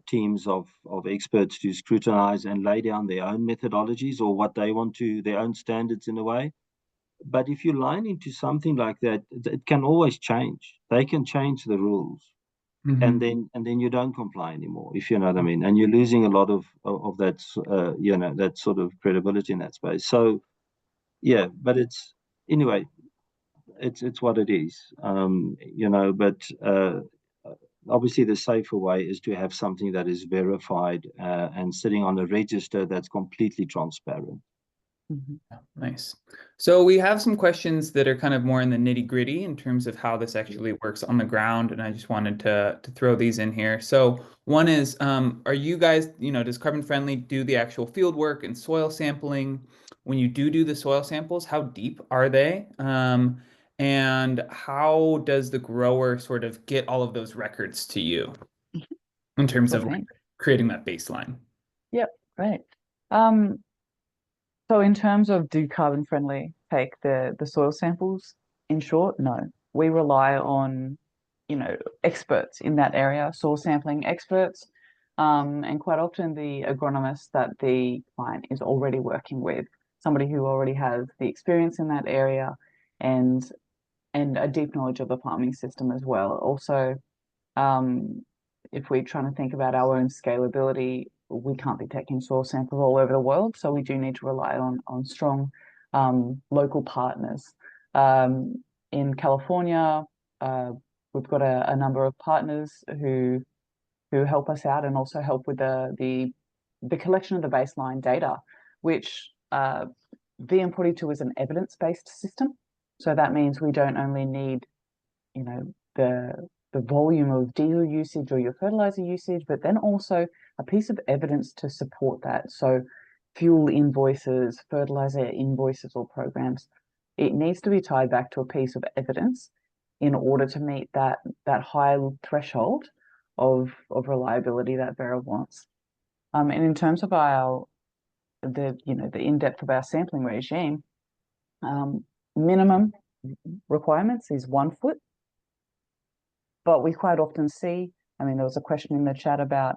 teams of experts to scrutinize and lay down their own methodologies or what they want to, their own standards in a way. But if you line into something like that, it can always change. They can change the rules, and then you don't comply anymore, if you know what I mean. And you're losing a lot of that, that sort of credibility in that space. So, yeah, but anyway, it's what it is, but obviously the safer way is to have something that is verified and sitting on a register that's completely transparent. Nice. So we have some questions that are kind of more in the nitty-gritty in terms of how this actually works on the ground, and I just wanted to throw these in here. So one is, are you guys, does Carbon Friendly do the actual field work and soil sampling? When you do the soil samples, how deep are they? And how does the grower sort of get all of those records to you in terms Cool, of like thanks. creating that baseline? Yep, great. So in terms of do Carbon Friendly take the soil samples, in short, no. We rely on, experts in that area, soil sampling experts, and quite often the agronomist that the client is already working with, somebody who already has the experience in that area and a deep knowledge of the farming system as well. Also, if we're trying to think about our own scalability, we can't be taking soil samples all over the world, so we do need to rely on strong local partners. In California, we've got a number of partners who help us out and also help with the collection of the baseline data, which VM42 is an evidence-based system. So that means we don't only need, the volume of diesel usage or your fertilizer usage, but then also a piece of evidence to support that. So fuel invoices, fertilizer invoices or programs, it needs to be tied back to a piece of evidence in order to meet that high threshold of reliability that Vera wants. And in terms of the in-depth of our sampling regime, minimum requirements is 1 foot. But we quite often see, there was a question in the chat about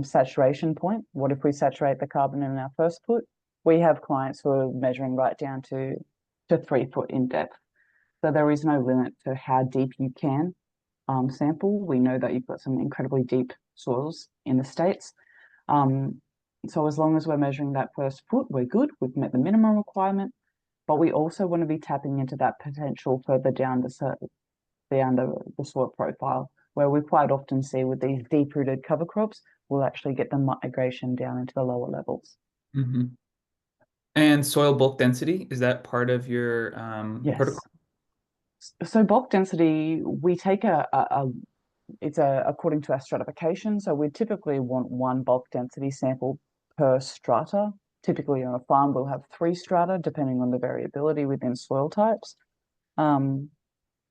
saturation point. What if we saturate the carbon in our first foot? We have clients who are measuring right down to 3 foot in depth. So there is no limit to how deep you can sample. We know that you've got some incredibly deep soils in the States. So as long as we're measuring that first foot, we're good. We've met the minimum requirement. but we also want to be tapping into that potential further down the soil profile, where we quite often see with these deep-rooted cover crops, we'll actually get the migration down into the lower levels. Mm-hmm. And soil bulk density, is that part of your Yes. protocol? So bulk density, we take it's according to our stratification. So we typically want one bulk density sample per strata. Typically on a farm, we'll have 3 strata, depending on the variability within soil types. And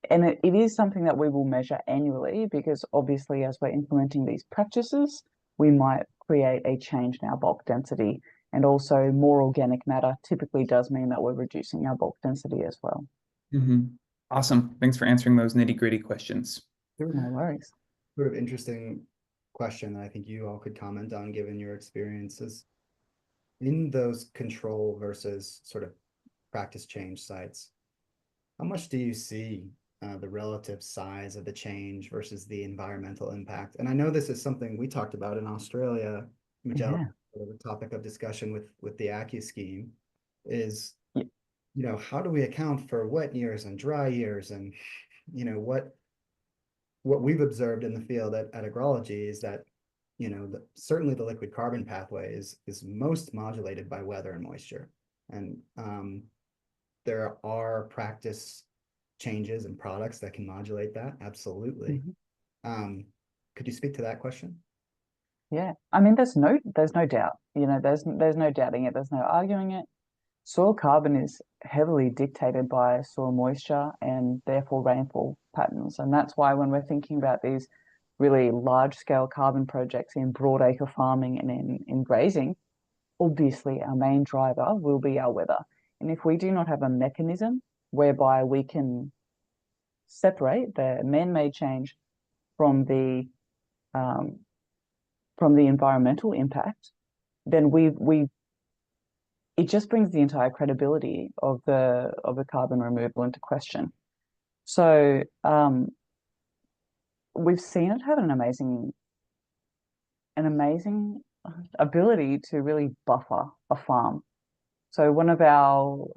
it is something that we will measure annually, because obviously as we're implementing these practices, we might create a change in our bulk density. And also more organic matter typically does mean that we're reducing our bulk density as well. Mm-hmm. Awesome. Thanks for answering those nitty-gritty questions. No worries. Sort of interesting question that I think you all could comment on, given your experiences in those control versus sort of practice change sites. How much do you see the relative size of the change versus the environmental impact? And I know this is something we talked about in Australia, Magellan, the topic of discussion with the ACCU scheme is, you know, how do we account for wet years and dry years? And, you know, what we've observed in the field at agrology is that, you know, certainly the liquid carbon pathway is most modulated by weather and moisture. And there are practice changes and products that can modulate that. Absolutely. Could you speak to that question? Yeah, I mean, there's no doubt. You know, there's no doubting it. There's no arguing it. Soil carbon is heavily dictated by soil moisture and therefore rainfall patterns, and that's why when we're thinking about these really large-scale carbon projects in broad-acre farming and in grazing, obviously our main driver will be our weather. And if we do not have a mechanism whereby we can separate the man-made change from the environmental impact, then it just brings the entire credibility of the carbon removal into question. So we've seen it have an amazing ability to really buffer a farm. So one of our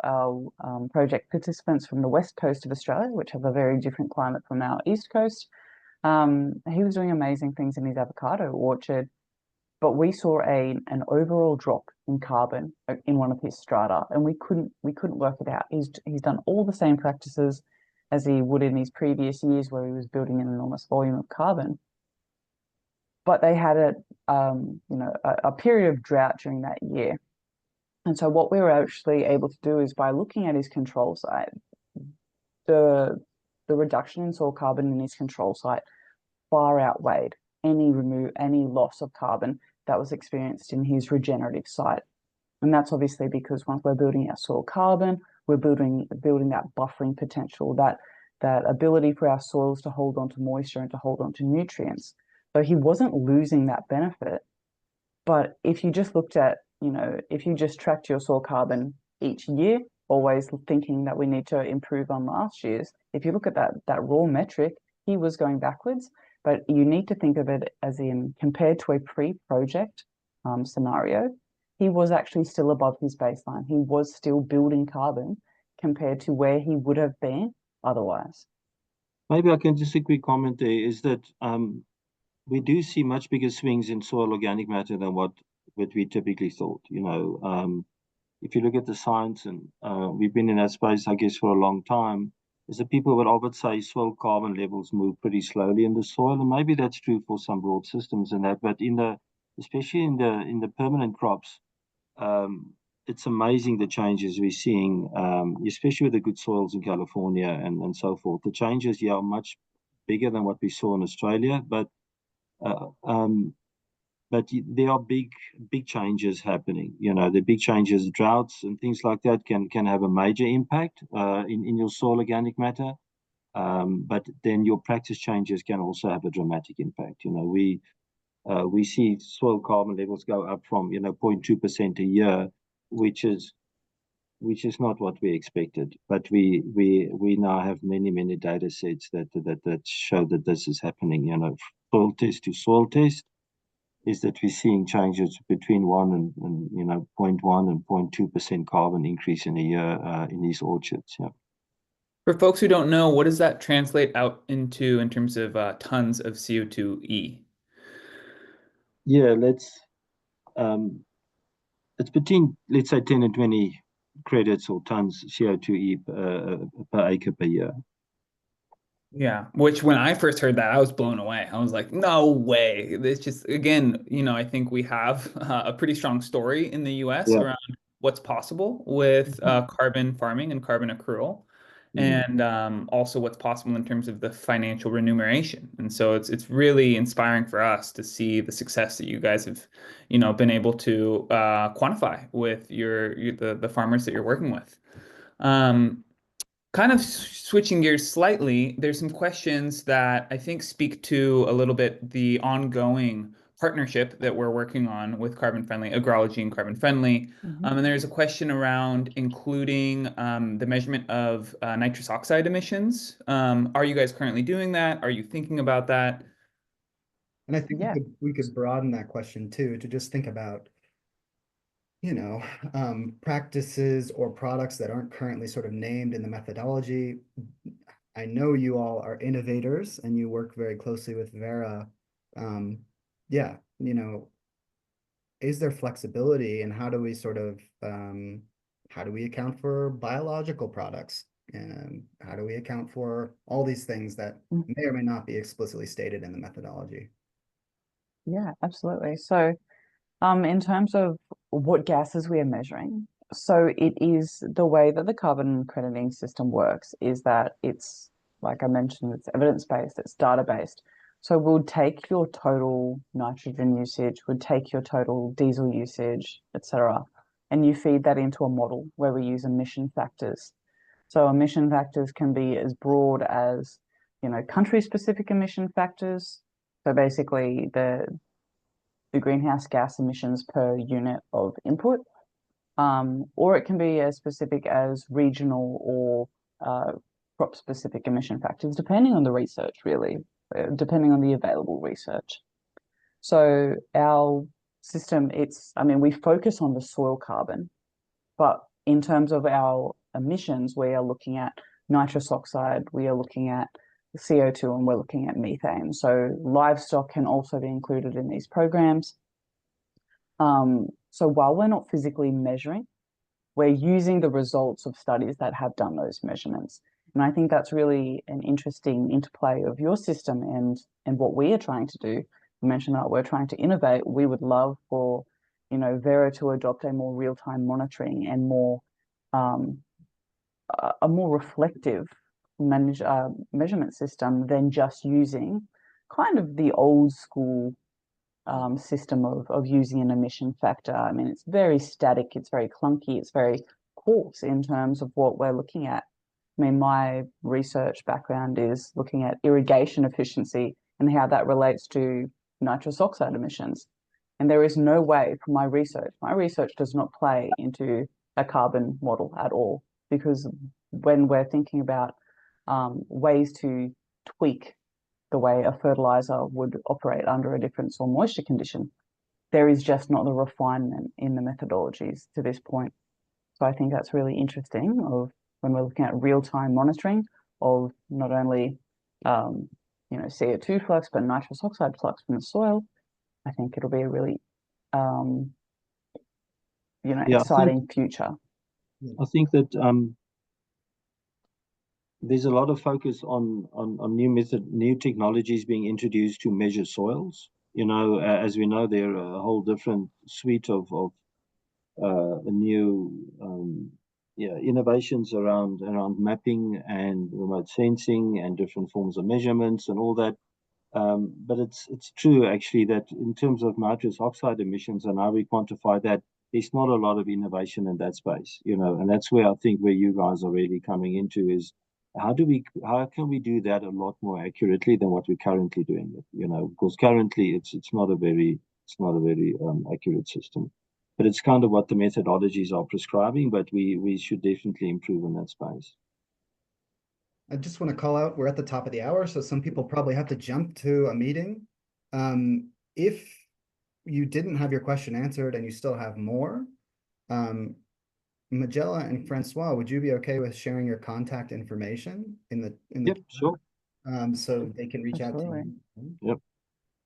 project participants from the west coast of Australia, which have a very different climate from our east coast, he was doing amazing things in his avocado orchard, but we saw an overall drop in carbon in one of his strata, and we couldn't work it out. He's done all the same practices as he would in his previous years, where he was building an enormous volume of carbon, but they had a period of drought during that year. And so what we were actually able to do is, by looking at his control site, the reduction in soil carbon in his control site far outweighed any loss of carbon that was experienced in his regenerative site. And that's obviously because once we're building our soil carbon, we're building that buffering potential, that ability for our soils to hold on to moisture and to hold on to nutrients. So he wasn't losing that benefit. But if you just looked at, you know, if you just tracked your soil carbon each year, always thinking that we need to improve on last year's, if you look at that raw metric, he was going backwards. But you need to think of it as in, compared to a pre-project scenario, he was actually still above his baseline. He was still building carbon compared to where he would have been otherwise. Maybe I can just a quick comment there, is that we do see much bigger swings in soil organic matter than what we typically thought. You know, if you look at the science, and we've been in that space, I guess, for a long time, is that people would say soil carbon levels move pretty slowly in the soil, and maybe that's true for some broad systems and that, but especially in the permanent crops, it's amazing the changes we're seeing, especially with the good soils in California and so forth. The changes here are much bigger than what we saw in Australia, but there are big changes happening. You know, the big changes, droughts and things like that can have a major impact in your soil organic matter. But then your practice changes can also have a dramatic impact. You know, we see soil carbon levels go up from 0.2% a year, which is not what we expected. But we now have many data sets that show that this is happening. You know, soil test to soil test. is that we're seeing changes between 1 and 0.1 and 0.2% carbon increase in a year in these orchards. Yeah. For folks who don't know, what does that translate out into in terms of tons of CO2e? Yeah, it's between, let's say, 10 and 20 credits or tons CO2e per acre per year. Yeah, which when I first heard that, I was blown away. I was like, no way. It's just, again, I think we have a pretty strong story in the US Yeah. around what's possible with carbon farming and carbon accrual, and also what's possible in terms of the financial remuneration. And so it's really inspiring for us to see the success that you guys have, been able to quantify with the farmers that you're working with. Kind of switching gears slightly, there's some questions that I think speak to a little bit the ongoing partnership that we're working on with Carbon Friendly Agrology and Carbon Friendly. And there's a question around including the measurement of nitrous oxide emissions. Are you guys currently doing that? Are you thinking about that? And I think we could broaden that question too, to just think about, practices or products that aren't currently sort of named in the methodology. I know you all are innovators and you work very closely with Vera. Yeah, is there flexibility, and how do we sort of how do we account for biological products? And how do we account for all these things that may or may not be explicitly stated in the methodology? Yeah, absolutely. So in terms of what gases we are measuring, so it is the way that the carbon crediting system works is that it's, like I mentioned, it's evidence-based, it's data-based. So we'll take your total nitrogen usage, we'll take your total diesel usage, etc., and you feed that into a model where we use emission factors. So emission factors can be as broad as, country-specific emission factors. So basically the greenhouse gas emissions per unit of input, or it can be as specific as regional or crop-specific emission factors, depending on the research, really, depending on the available research. So our system, we focus on the soil carbon, but in terms of our emissions, we are looking at nitrous oxide, we are looking at CO2, and we're looking at methane. So livestock can also be included in these programs. So while we're not physically measuring, we're using the results of studies that have done those measurements. And I think that's really an interesting interplay of your system and what we are trying to do. You mentioned that we're trying to innovate. We would love for, Vera to adopt a more real-time monitoring and more a more reflective measurement system than just using kind of the old school system of using an emission factor. I mean, it's very static, it's very clunky, it's very coarse in terms of what we're looking at. I mean, my research background is looking at irrigation efficiency and how that relates to nitrous oxide emissions. And there is no way for my research does not play into a carbon model at all, because when we're thinking about ways to tweak the way a fertilizer would operate under a different soil moisture condition, there is just not the refinement in the methodologies to this point. So I think that's really interesting of when we're looking at real-time monitoring of not only CO2 flux, but nitrous oxide flux from the soil. I think it'll be a really exciting future. I think that there's a lot of focus on new technologies being introduced to measure soils. As we know, there are a whole different suite of new innovations around mapping and remote sensing and different forms of measurements and all that. But it's true actually that in terms of nitrous oxide emissions and how we quantify that, there's not a lot of innovation in that space, and that's where I think where you guys are really coming into is how can we do that a lot more accurately than what we're currently doing it, because currently it's not a very accurate system, but it's kind of what the methodologies are prescribing, but we should definitely improve in that space. I just want to call out, we're at the top of the hour, so some people probably have to jump to a meeting. If you didn't have your question answered and you still have more, Magella and Francois, would you be okay with sharing your contact information in the Yep, sure. so they can reach out to Absolutely. you? Yep.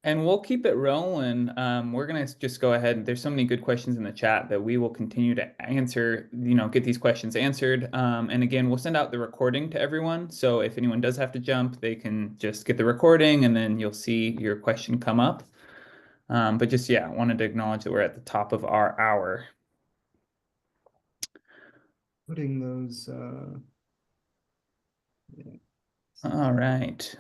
And we'll keep it rolling. We're gonna just go ahead. There's so many good questions in the chat that we will continue to answer, get these questions answered. And again, we'll send out the recording to everyone. So if anyone does have to jump, they can just get the recording and then you'll see your question come up. But just, yeah, I wanted to acknowledge that we're at the top of our hour. Putting those, yeah. All right.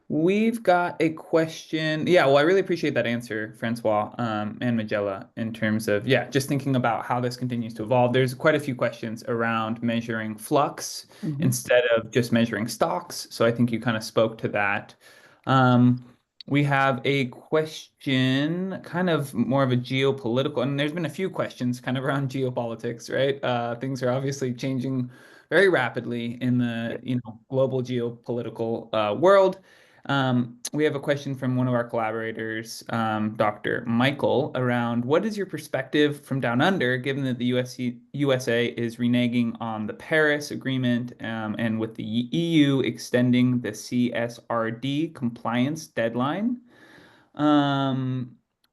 We've got a question. Yeah, well, I really appreciate that answer, Francois, and Magella, in terms of, yeah, just thinking about how this continues to evolve. There's quite a few questions around measuring flux instead of just measuring stocks. So I think you kind of spoke to that. We have a question, kind of more of a geopolitical, and there's been a few questions kind of around geopolitics, right? Things are obviously changing very rapidly in the, global geopolitical world. We have a question from one of our collaborators, Dr. Michael, around what is your perspective from down under, given that the USA is reneging on the Paris Agreement and with the EU extending the CSRD compliance deadline?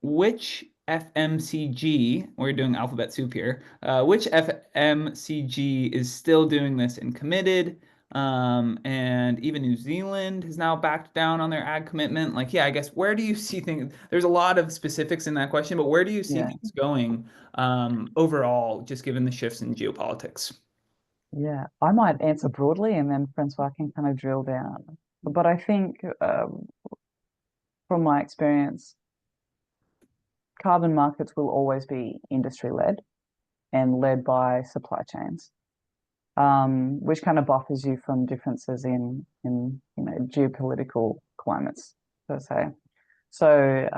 Which FMCG, we're doing alphabet soup here, which FMCG is still doing this and committed? And even New Zealand has now backed down on their ag commitment. Like, yeah, I guess where do you see things? There's a lot of specifics in that question, but where do you see things going overall, just given the shifts in geopolitics? Yeah, I might answer broadly and then Francois can kind of drill down. But I think from my experience, carbon markets will always be industry-led and led by supply chains, which kind of buffers you from differences in geopolitical climates, per se. So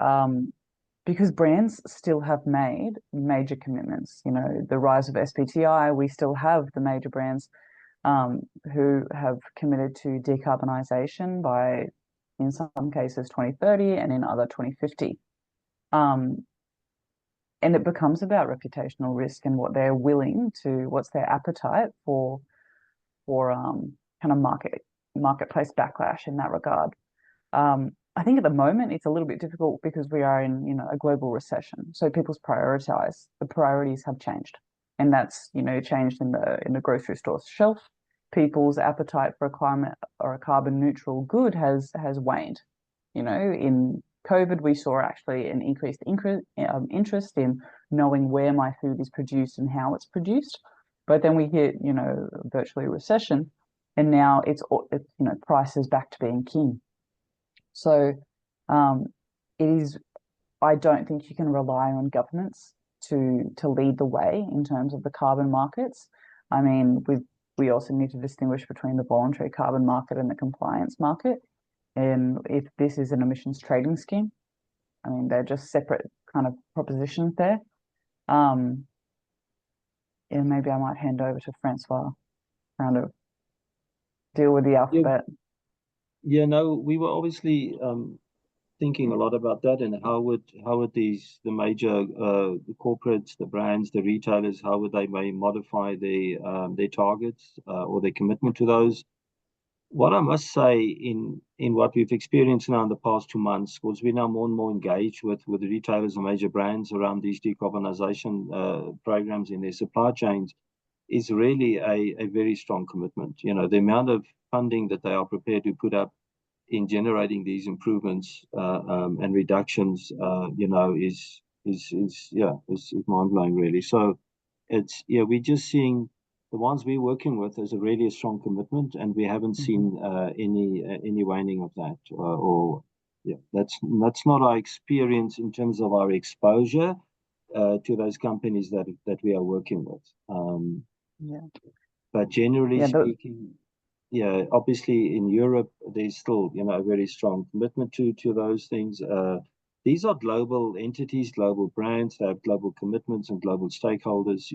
because brands still have made major commitments, the rise of SBTI, we still have the major brands who have committed to decarbonisation by, in some cases, 2030 and in other 2050. And it becomes about reputational risk and what they're willing to, what's their appetite for kind of marketplace backlash in that regard. I think at the moment it's a little bit difficult because we are in a global recession. So people's the priorities have changed, and that's changed in the grocery store shelf. People's appetite for a climate or a carbon neutral good has waned. In COVID, we saw actually an increased interest in knowing where my food is produced and how it's produced. But then we hit, virtually a recession, and now it's price is back to being king. So it is. I don't think you can rely on governments to lead the way in terms of the carbon markets. I mean, we also need to distinguish between the voluntary carbon market and the compliance market. And if this is an emissions trading scheme, I mean, they're just separate kind of propositions there. And maybe I might hand over to Francois, kind of deal with the alphabet. Yeah, no, we were obviously thinking a lot about that, and how would the major corporates, the brands, the retailers, how would they may modify their targets or their commitment to those. What I must say in what we've experienced now in the past 2 months, was we're now more and more engaged with the retailers and major brands around these decarbonization programs in their supply chains, is really a very strong commitment. The amount of funding that they are prepared to put up in generating these improvements and reductions, is mind blowing, really. So we're just seeing the ones we're working with as a really strong commitment, and we haven't seen any waning of that. That's not our experience in terms of our exposure to those companies that we are working with. But generally speaking, obviously in Europe, there's still, a very strong commitment to those things. These are global entities, global brands. They have global commitments and global stakeholders.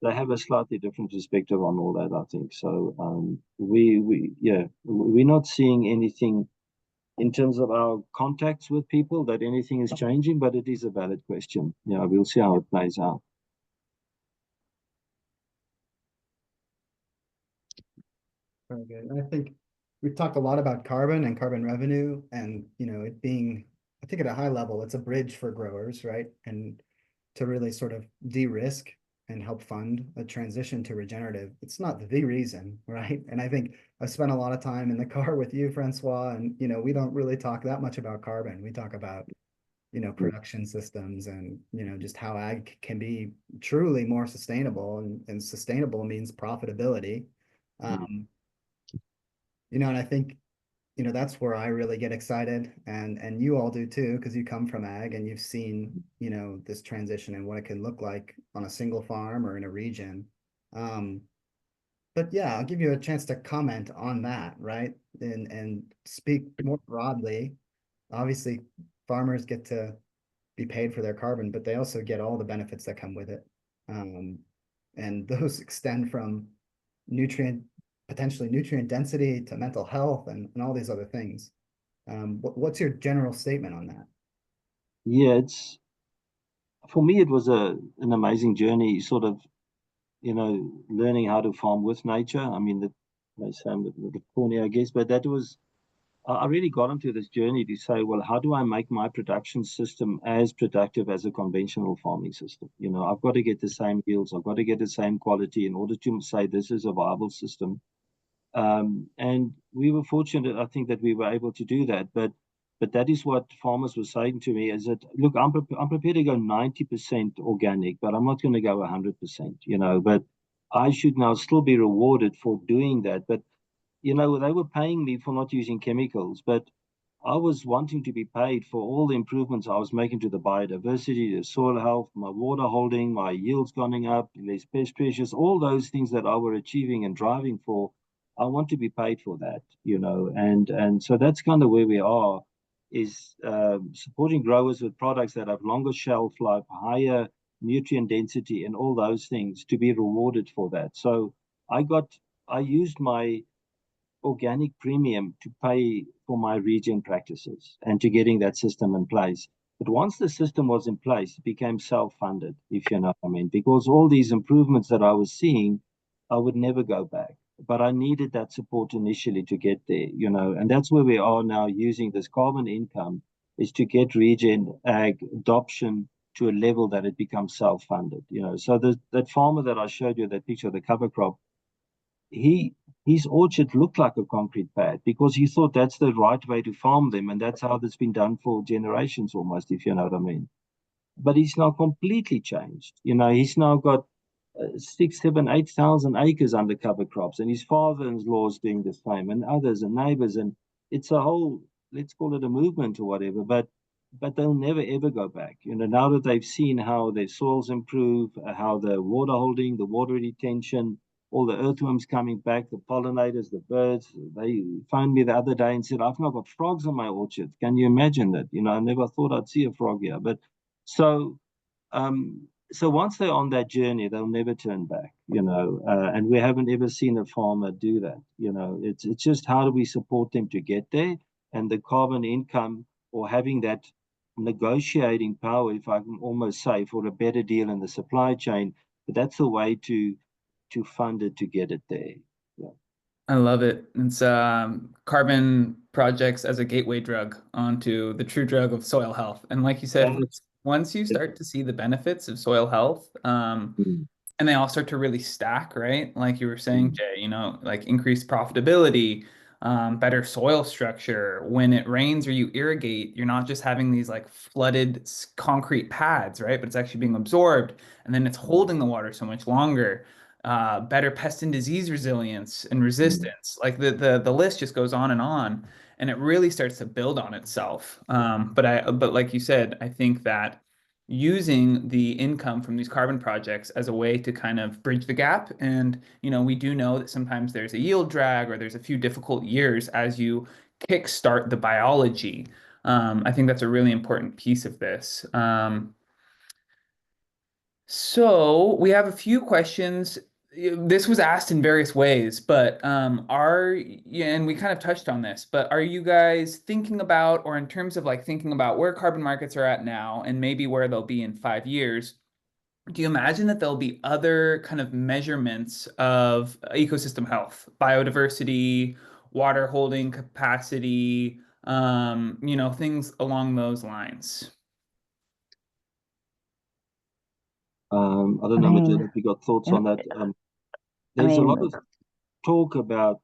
They have a slightly different perspective on all that, I think. So we're not seeing anything in terms of our contacts with people that anything is changing, but it is a valid question. Yeah, we'll see how it plays out. Very good. And I think we've talked a lot about carbon and carbon revenue and, it being, I think at a high level, it's a bridge for growers, right? And to really sort of de-risk and help fund a transition to regenerative. It's not the reason, right? And I think I've spent a lot of time in the car with you, Francois, and, we don't really talk that much about carbon. We talk about, production systems and, just how ag can be truly more sustainable, and sustainable means profitability. And I think, that's where I really get excited, and you all do too, because you come from ag and you've seen, this transition and what it can look like on a single farm or in a region. But yeah, I'll give you a chance to comment on that, right? And speak more broadly. Obviously, farmers get to be paid for their carbon, but they also get all the benefits that come with it. And those extend from potentially nutrient density to mental health and all these other things. What's your general statement on that? Yeah, for me, it was an amazing journey, sort of, learning how to farm with nature. I mean, that may sound a bit corny, I guess, but I really got into this journey to say, well, how do I make my production system as productive as a conventional farming system? I've got to get the same yields, I've got to get the same quality in order to say this is a viable system. And we were fortunate, I think, that we were able to do that. But that is what farmers were saying to me, is that, look, I'm prepared to go 90% organic, but I'm not going to go 100%, but I should now still be rewarded for doing that. But, they were paying me for not using chemicals, but I was wanting to be paid for all the improvements I was making to the biodiversity, the soil health, my water holding, my yields going up, less pest pressures, all those things that I were achieving and driving for. I want to be paid for that, and so that's kind of where we are, is supporting growers with products that have longer shelf life, higher nutrient density, and all those things to be rewarded for that. So I used my organic premium to pay for my regen practices and to getting that system in place. But once the system was in place, it became self-funded, if you know what I mean, because all these improvements that I was seeing, I would never go back. But I needed that support initially to get there, and that's where we are now, using this carbon income, is to get regen ag adoption to a level that it becomes self-funded, So that farmer that I showed you, that picture of the cover crop, his orchard looked like a concrete pad because he thought that's the right way to farm them, and that's how it's been done for generations almost, if you know what I mean. But he's now completely changed. He's now got 6, 7, 8,000 acres under cover crops, and his father-in-law is doing the same, and others and neighbors, and it's a whole, let's call it a movement or whatever. But they'll never ever go back. Now that they've seen how their soils improve, how the water holding, the water retention, all the earthworms coming back, the pollinators, the birds. They phoned me the other day and said, I've now got frogs in my orchard. Can you imagine that? I never thought I'd see a frog here. But so once they're on that journey, they'll never turn back, and we haven't ever seen a farmer do that. It's just, how do we support them to get there? And the carbon income, or having that negotiating power, if I can almost say, for a better deal in the supply chain, but that's the way to fund it, to get it there. Yeah. I love it. It's carbon projects as a gateway drug onto the true drug of soil health. And like you said, once you start to see the benefits of soil health, and they all start to really stack, right? Like you were saying, Jay, like increased profitability, better soil structure. When it rains or you irrigate, you're not just having these like flooded concrete pads, right? But it's actually being absorbed, and then it's holding the water so much longer. Better pest and disease resilience and resistance. Like the list just goes on, and it really starts to build on itself. But like you said, I think that using the income from these carbon projects as a way to kind of bridge the gap. And, we do know that sometimes there's a yield drag, or there's a few difficult years as you kickstart the biology. I think that's a really important piece of this. So we have a few questions. this was asked in various ways, but yeah, and we kind of touched on this, but are you guys thinking about, or in terms of like thinking about where carbon markets are at now and maybe where they'll be in 5 years, do you imagine that there'll be other kind of measurements of ecosystem health, biodiversity, water holding capacity, things along those lines? I don't I know, Majen, mean, if you got thoughts in, on that. I There's a lot mean, of talk about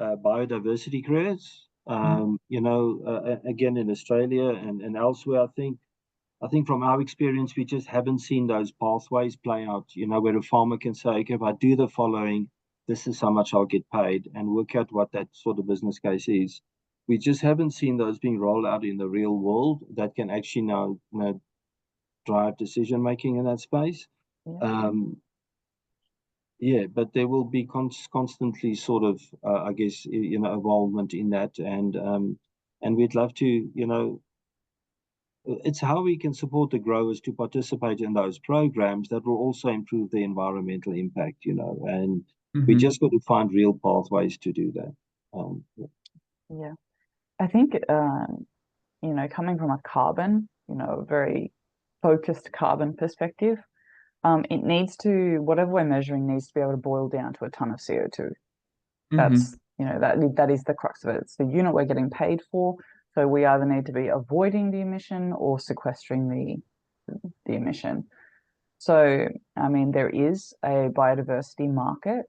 biodiversity credits. Mhm. Again in Australia and elsewhere, I think from our experience, we just haven't seen those pathways play out. Where a farmer can say, okay, if I do the following, this is how much I'll get paid, and work out what that sort of business case is. We just haven't seen those being rolled out in the real world that can actually now, drive decision making in that space. yeah, Um, yeah, but there will be constantly sort of, I guess, involvement in that, and we'd love to, it's how we can support the growers to participate in those programs that will also improve the environmental impact, and we Mhm. just got to find real pathways to do that. Yeah. yeah. I think, coming from a carbon, a very focused carbon perspective, it needs to, whatever we're measuring needs to be able to boil down to a ton of CO2. That's, Mhm. that is the crux of it. It's the unit we're getting paid for. So we either need to be avoiding the emission or sequestering the emission. So, I mean, there is a biodiversity market.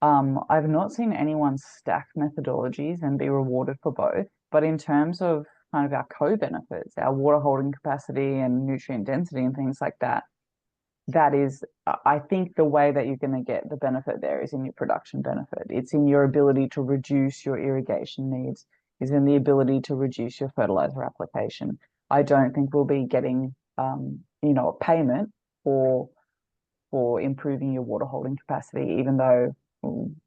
I've not seen anyone stack methodologies and be rewarded for both. But in terms of kind of our co-benefits, our water holding capacity and nutrient density and things like that, that is, I think the way that you're going to get the benefit there is in your production benefit. It's in your ability to reduce your irrigation needs, is in the ability to reduce your fertilizer application. I don't think we'll be getting, a payment for improving your water holding capacity, even though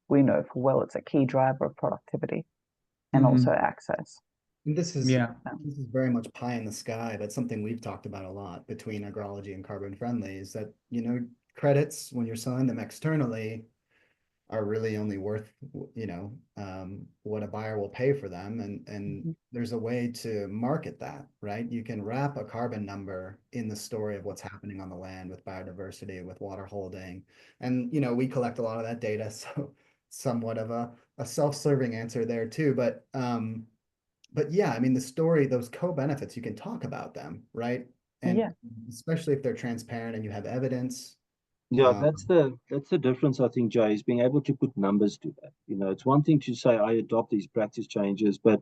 we know for well it's a key driver of productivity and also Mhm. access. And Yeah. this is very much pie in the sky, but something we've talked about a lot between agrology and carbon friendly is that, credits when you're selling them externally are really only worth, what a buyer will pay for them. And Mhm. there's a way to market that, right? You can wrap a carbon number in the story of what's happening on the land with biodiversity, with water holding. And, we collect a lot of that data. So somewhat of a self-serving answer there too. But yeah, I mean, the story, those co-benefits, you can talk about them, right? And Yeah, especially if they're transparent and you have evidence. Yeah, Um, that's the difference, I think, Jay, is being able to put numbers to that. It's one thing to say I adopt these practice changes, but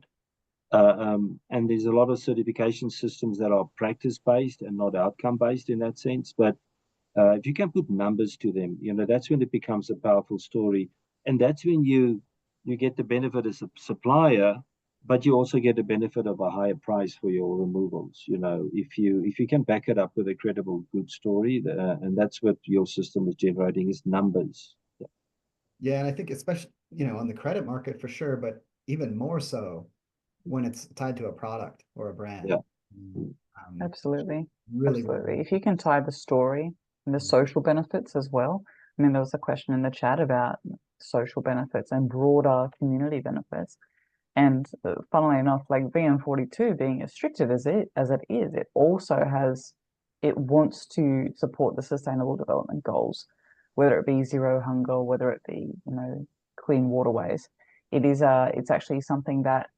and there's a lot of certification systems that are practice based and not outcome based in that sense. But if you can put numbers to them, that's when it becomes a powerful story, and that's when you get the benefit as a supplier, but you also get the benefit of a higher price for your removals. If you can back it up with a credible, good story, and that's what your system is generating is numbers. yeah, and I think especially, on the credit market for sure, but even more so when it's tied to a product or a brand. Yeah. Mm, Mm. it's absolutely. really, really Absolutely. If you can tie the story and the social benefits as well. I mean, there was a question in the chat about social benefits and broader community benefits. And funnily enough, like VM42 being as restricted as it is, it also has it wants to support the sustainable development goals, whether it be zero hunger, whether it be clean waterways. It's actually something that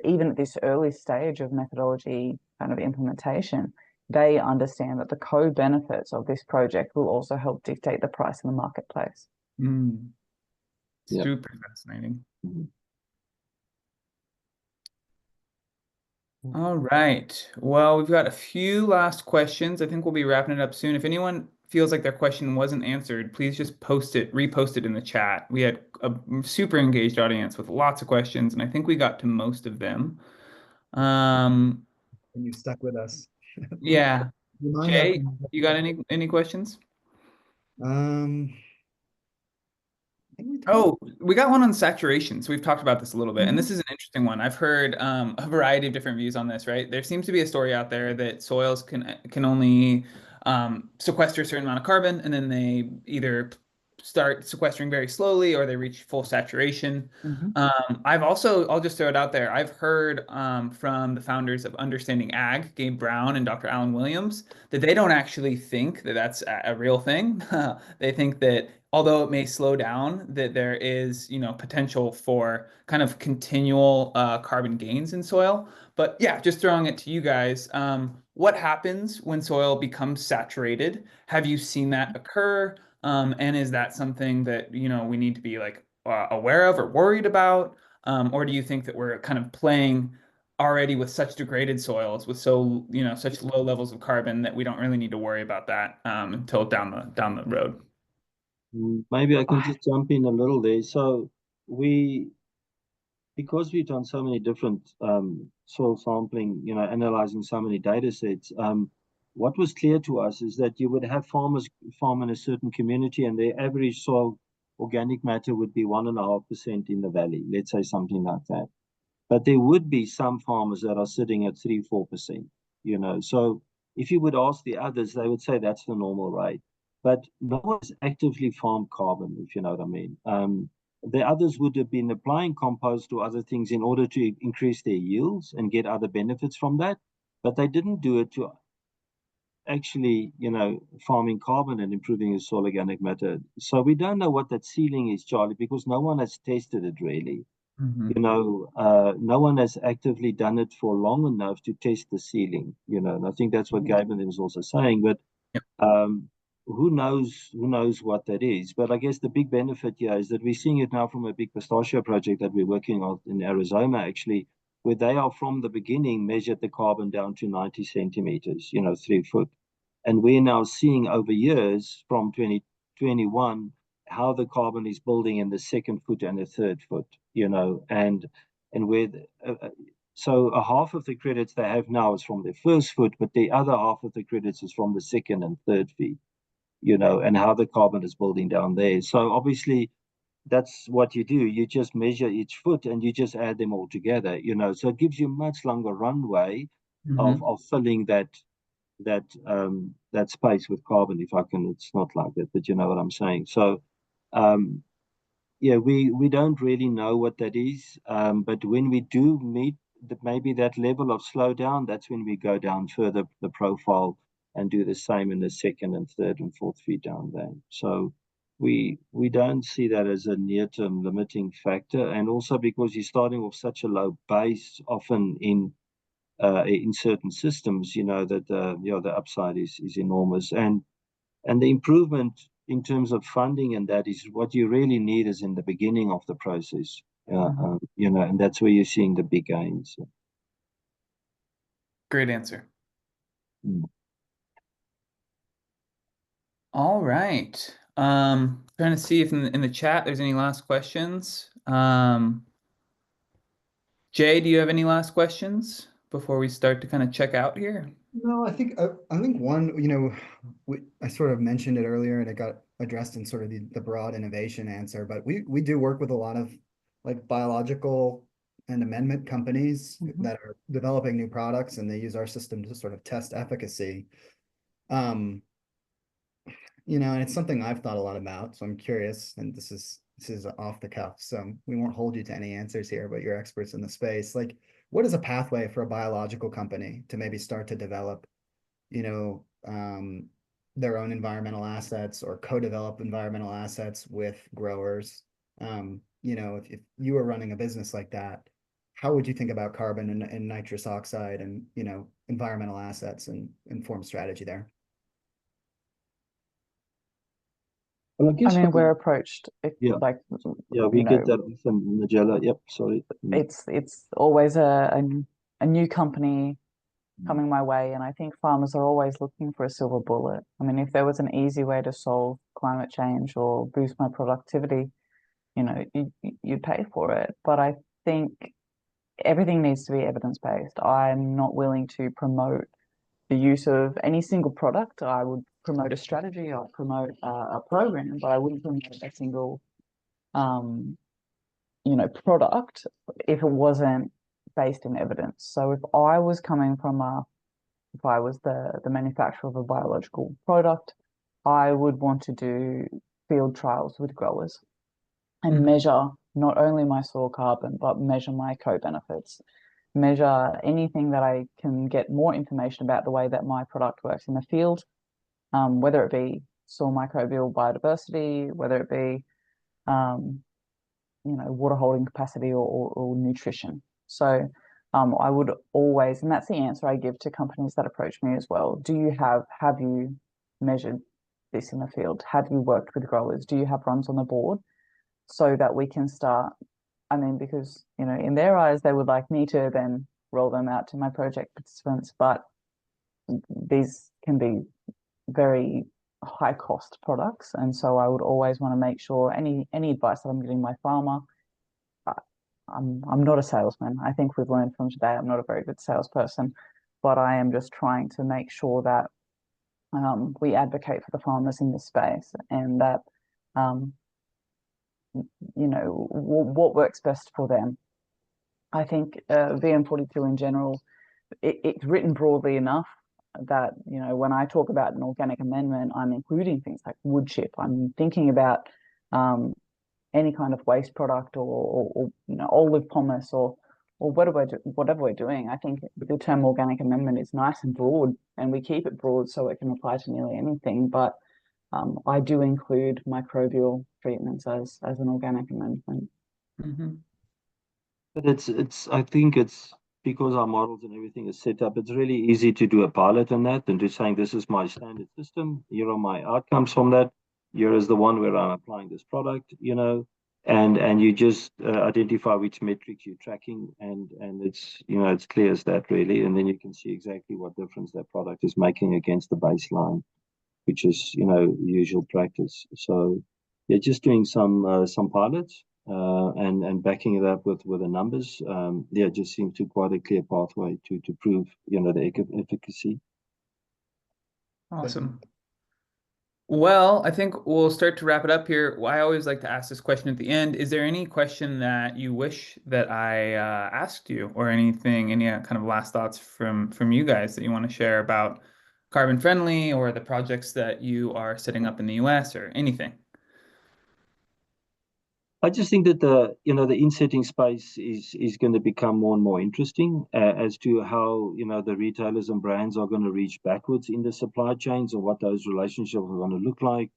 even at this early stage of methodology kind of implementation, they understand that the co-benefits of this project will also help dictate the price in the marketplace. Mm. Yeah. Super fascinating. Mhm. All right. Well, we've got a few last questions. I think we'll be wrapping it up soon. If anyone feels like their question wasn't answered, please just repost it in the chat. We had a super engaged audience with lots of questions, and I think we got to most of them. Um, And you stuck with us. yeah. Remind us. Jay, you got any questions? Um, I think we talked. Oh, we got one on saturation. So we've talked about this a little bit, and this Mhm. is an interesting one. I've heard a variety of different views on this, right? There seems to be a story out there that soils can only sequester a certain amount of carbon, and then they either start sequestering very slowly or they reach full saturation. Mhm. I'll just throw it out there. I've heard from the founders of Understanding Ag, Gabe Brown and Dr. Alan Williams, that they don't actually think that that's a real thing. They think that although it may slow down, that there is, potential for kind of continual carbon gains in soil. But yeah, just throwing it to you guys. What happens when soil becomes saturated? Have you seen that occur? And is that something that, we need to be like aware of or worried about? Or do you think that we're kind of playing already with such degraded soils with such low levels of carbon that we don't really need to worry about that until down the road? Maybe I can I- just jump in a little there. So we, because we've done so many different soil sampling, analyzing so many data sets, what was clear to us is that you would have farmers farm in a certain community and their average soil organic matter would be 1.5% in the valley, let's say something like that. But there would be some farmers that are sitting at 3-4%, So if you would ask the others, they would say that's the normal rate. But no one's actively farmed carbon, if you know what I mean. The others would have been applying compost or other things in order to increase their yields and get other benefits from that. But they didn't do it to actually, farming carbon and improving the soil organic matter. So we don't know what that ceiling is, Charlie, because no one has tested it really. No one has actively done it for long enough to test the ceiling, and I think that's what Gaben was also saying. But Yep. who knows what that is? But I guess the big benefit here is that we're seeing it now from a big pistachio project that we're working on in Arizona, actually, where they are from the beginning measured the carbon down to 90 centimeters, 3 foot. And we're now seeing over years from 2021 how the carbon is building in the second foot and the third foot, and with so a half of the credits they have now is from the first foot, but the other half of the credits is from the second and third feet, and how the carbon is building down there. So obviously that's what you do. You just measure each foot and you just add them all together, So it gives you much longer runway Mhm. of filling that space with carbon, if I can. It's not like that, but you know what I'm saying. So um, yeah, we don't really know what that is. But when we do meet maybe that level of slowdown, that's when we go down further the profile and do the same in the second and third and fourth feet down there. So we don't see that as a near-term limiting factor, and also because you're starting off such a low base, often in certain systems, that the upside is enormous, and the improvement in terms of funding and that is what you really need is in the beginning of the process, and that's where you're seeing the big gains. Great answer. Mm. All right. Trying to see if in the chat there's any last questions. Jay, do you have any last questions before we start to kind of check out here? No, I think one, I sort of mentioned it earlier and it got addressed in sort of the broad innovation answer, but we do work with a lot of like biological and amendment companies that are developing new products and they use our system to sort of test efficacy. Um, and it's something I've thought a lot about, so I'm curious, and this is off the cuff, so we won't hold you to any answers here, but you're experts in the space. Like, what is a pathway for a biological company to maybe start to develop, you know, um, their own environmental assets or co-develop environmental assets with growers? If you were running a business like that, how would you think about carbon and nitrous oxide and, environmental assets and inform strategy there? Well, I I guess mean, we're approached yeah, like, we get that from Magella. Yep, sorry. it's always a new company coming my way, and I think farmers are always looking for a silver bullet. I mean, if there was an easy way to solve climate change or boost my productivity, you'd pay for it. But I think everything needs to be evidence-based. I'm not willing to promote the use of any single product. I would promote a strategy, I'll promote a program, but I wouldn't promote a single um, product if it wasn't based in evidence. So if I was if I was the manufacturer of a biological product, I would want to do field trials with growers and measure not only my soil carbon, but measure my co-benefits, measure anything that I can get more information about the way that my product works in the field, whether it be soil microbial biodiversity, whether it be water holding capacity or nutrition. So I would always, and that's the answer I give to companies that approach me as well. Have you measured this in the field? Have you worked with growers? Do you have runs on the board? So that we can start, because, in their eyes, they would like me to then roll them out to my project participants, but these can be very high cost products. And so I would always want to make sure any advice that I'm giving my farmer, I'm not a salesman. I think we've learned from today, I'm not a very good salesperson, but I am just trying to make sure that we advocate for the farmers in this space and that, what works best for them. I think VM42 in general, it's written broadly enough that, when I talk about an organic amendment, I'm including things like wood chip. I'm thinking about any kind of waste product or olive pomace or whatever we're doing. I think the term organic amendment is nice and broad, and we keep it broad so it can apply to nearly anything. But I do include microbial treatments as an organic amendment. But I think it's because our models and everything is set up, it's really easy to do a pilot on that and to saying, this is my standard system. Here are my outcomes from that. Here is the one where I'm applying this product, and you just identify which metrics you're tracking, and it's, it's clear as that really. And then you can see exactly what difference that product is making against the baseline, which is, usual practice. So yeah, just doing some pilots and backing it up with the numbers. It just seems to quite a clear pathway to prove, the efficacy. Awesome. Well, I think we'll start to wrap it up here. I always like to ask this question at the end. Is there any question that you wish that I asked you, or anything, any kind of last thoughts from you guys that you want to share about carbon friendly or the projects that you are setting up in the US or anything? I just think that the insetting space is going to become more and more interesting as to how, the retailers and brands are going to reach backwards in the supply chains, or what those relationships are going to look like.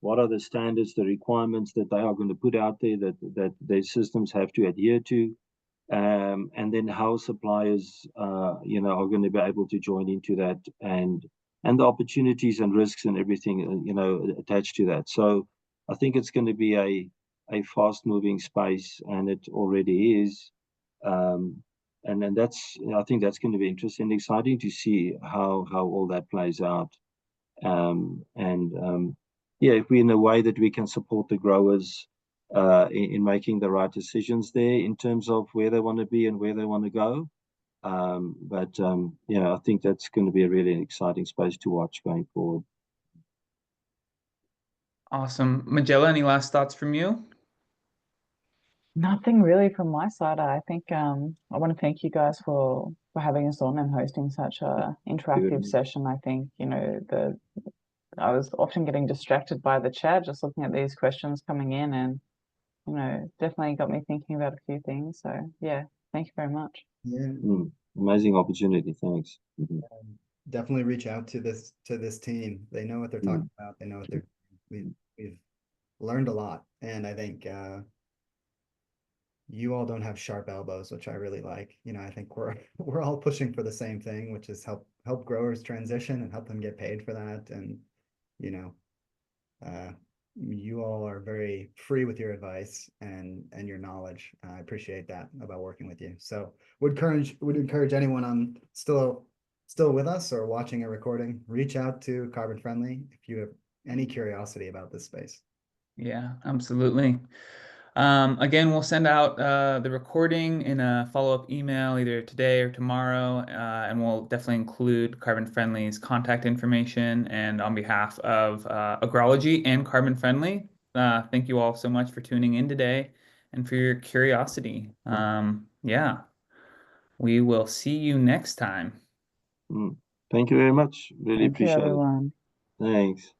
What are the standards, the requirements that they are going to put out there that their systems have to adhere to, and then how suppliers, are going to be able to join into that, and the opportunities and risks and everything, attached to that. So I think it's going to be a fast-moving space, and it already is. And then I think that's going to be interesting and exciting to see how all that plays out. If we're in a way that we can support the growers in making the right decisions there in terms of where they want to be and where they want to go. I think that's going to be a really exciting space to watch going forward. Awesome. Magella, any last thoughts from you? Nothing really from my side. I think I want to thank you guys for having us on and hosting such a interactive session. I think, I was often getting distracted by the chat, just looking at these questions coming in, and, definitely got me thinking about a few things. So yeah, thank you very much. Yeah. Amazing opportunity. Thanks. Definitely reach out to this team. They know what they're talking about. They know what we've learned a lot, and I think you all don't have sharp elbows, which I really like. I think we're all pushing for the same thing, which is help growers transition and help them get paid for that. And you all are very free with your advice and your knowledge. I appreciate that about working with you. So would encourage anyone still with us or watching a recording, reach out to Carbon Friendly if you have any curiosity about this space. Yeah, absolutely. Again, we'll send out the recording in a follow-up email either today or tomorrow, and we'll definitely include Carbon Friendly's contact information. And on behalf of Agrology and Carbon Friendly, thank you all so much for tuning in today and for your curiosity. Yeah, we will see you next time. Thank you very much. Really Thank you, appreciate it. everyone. Thanks.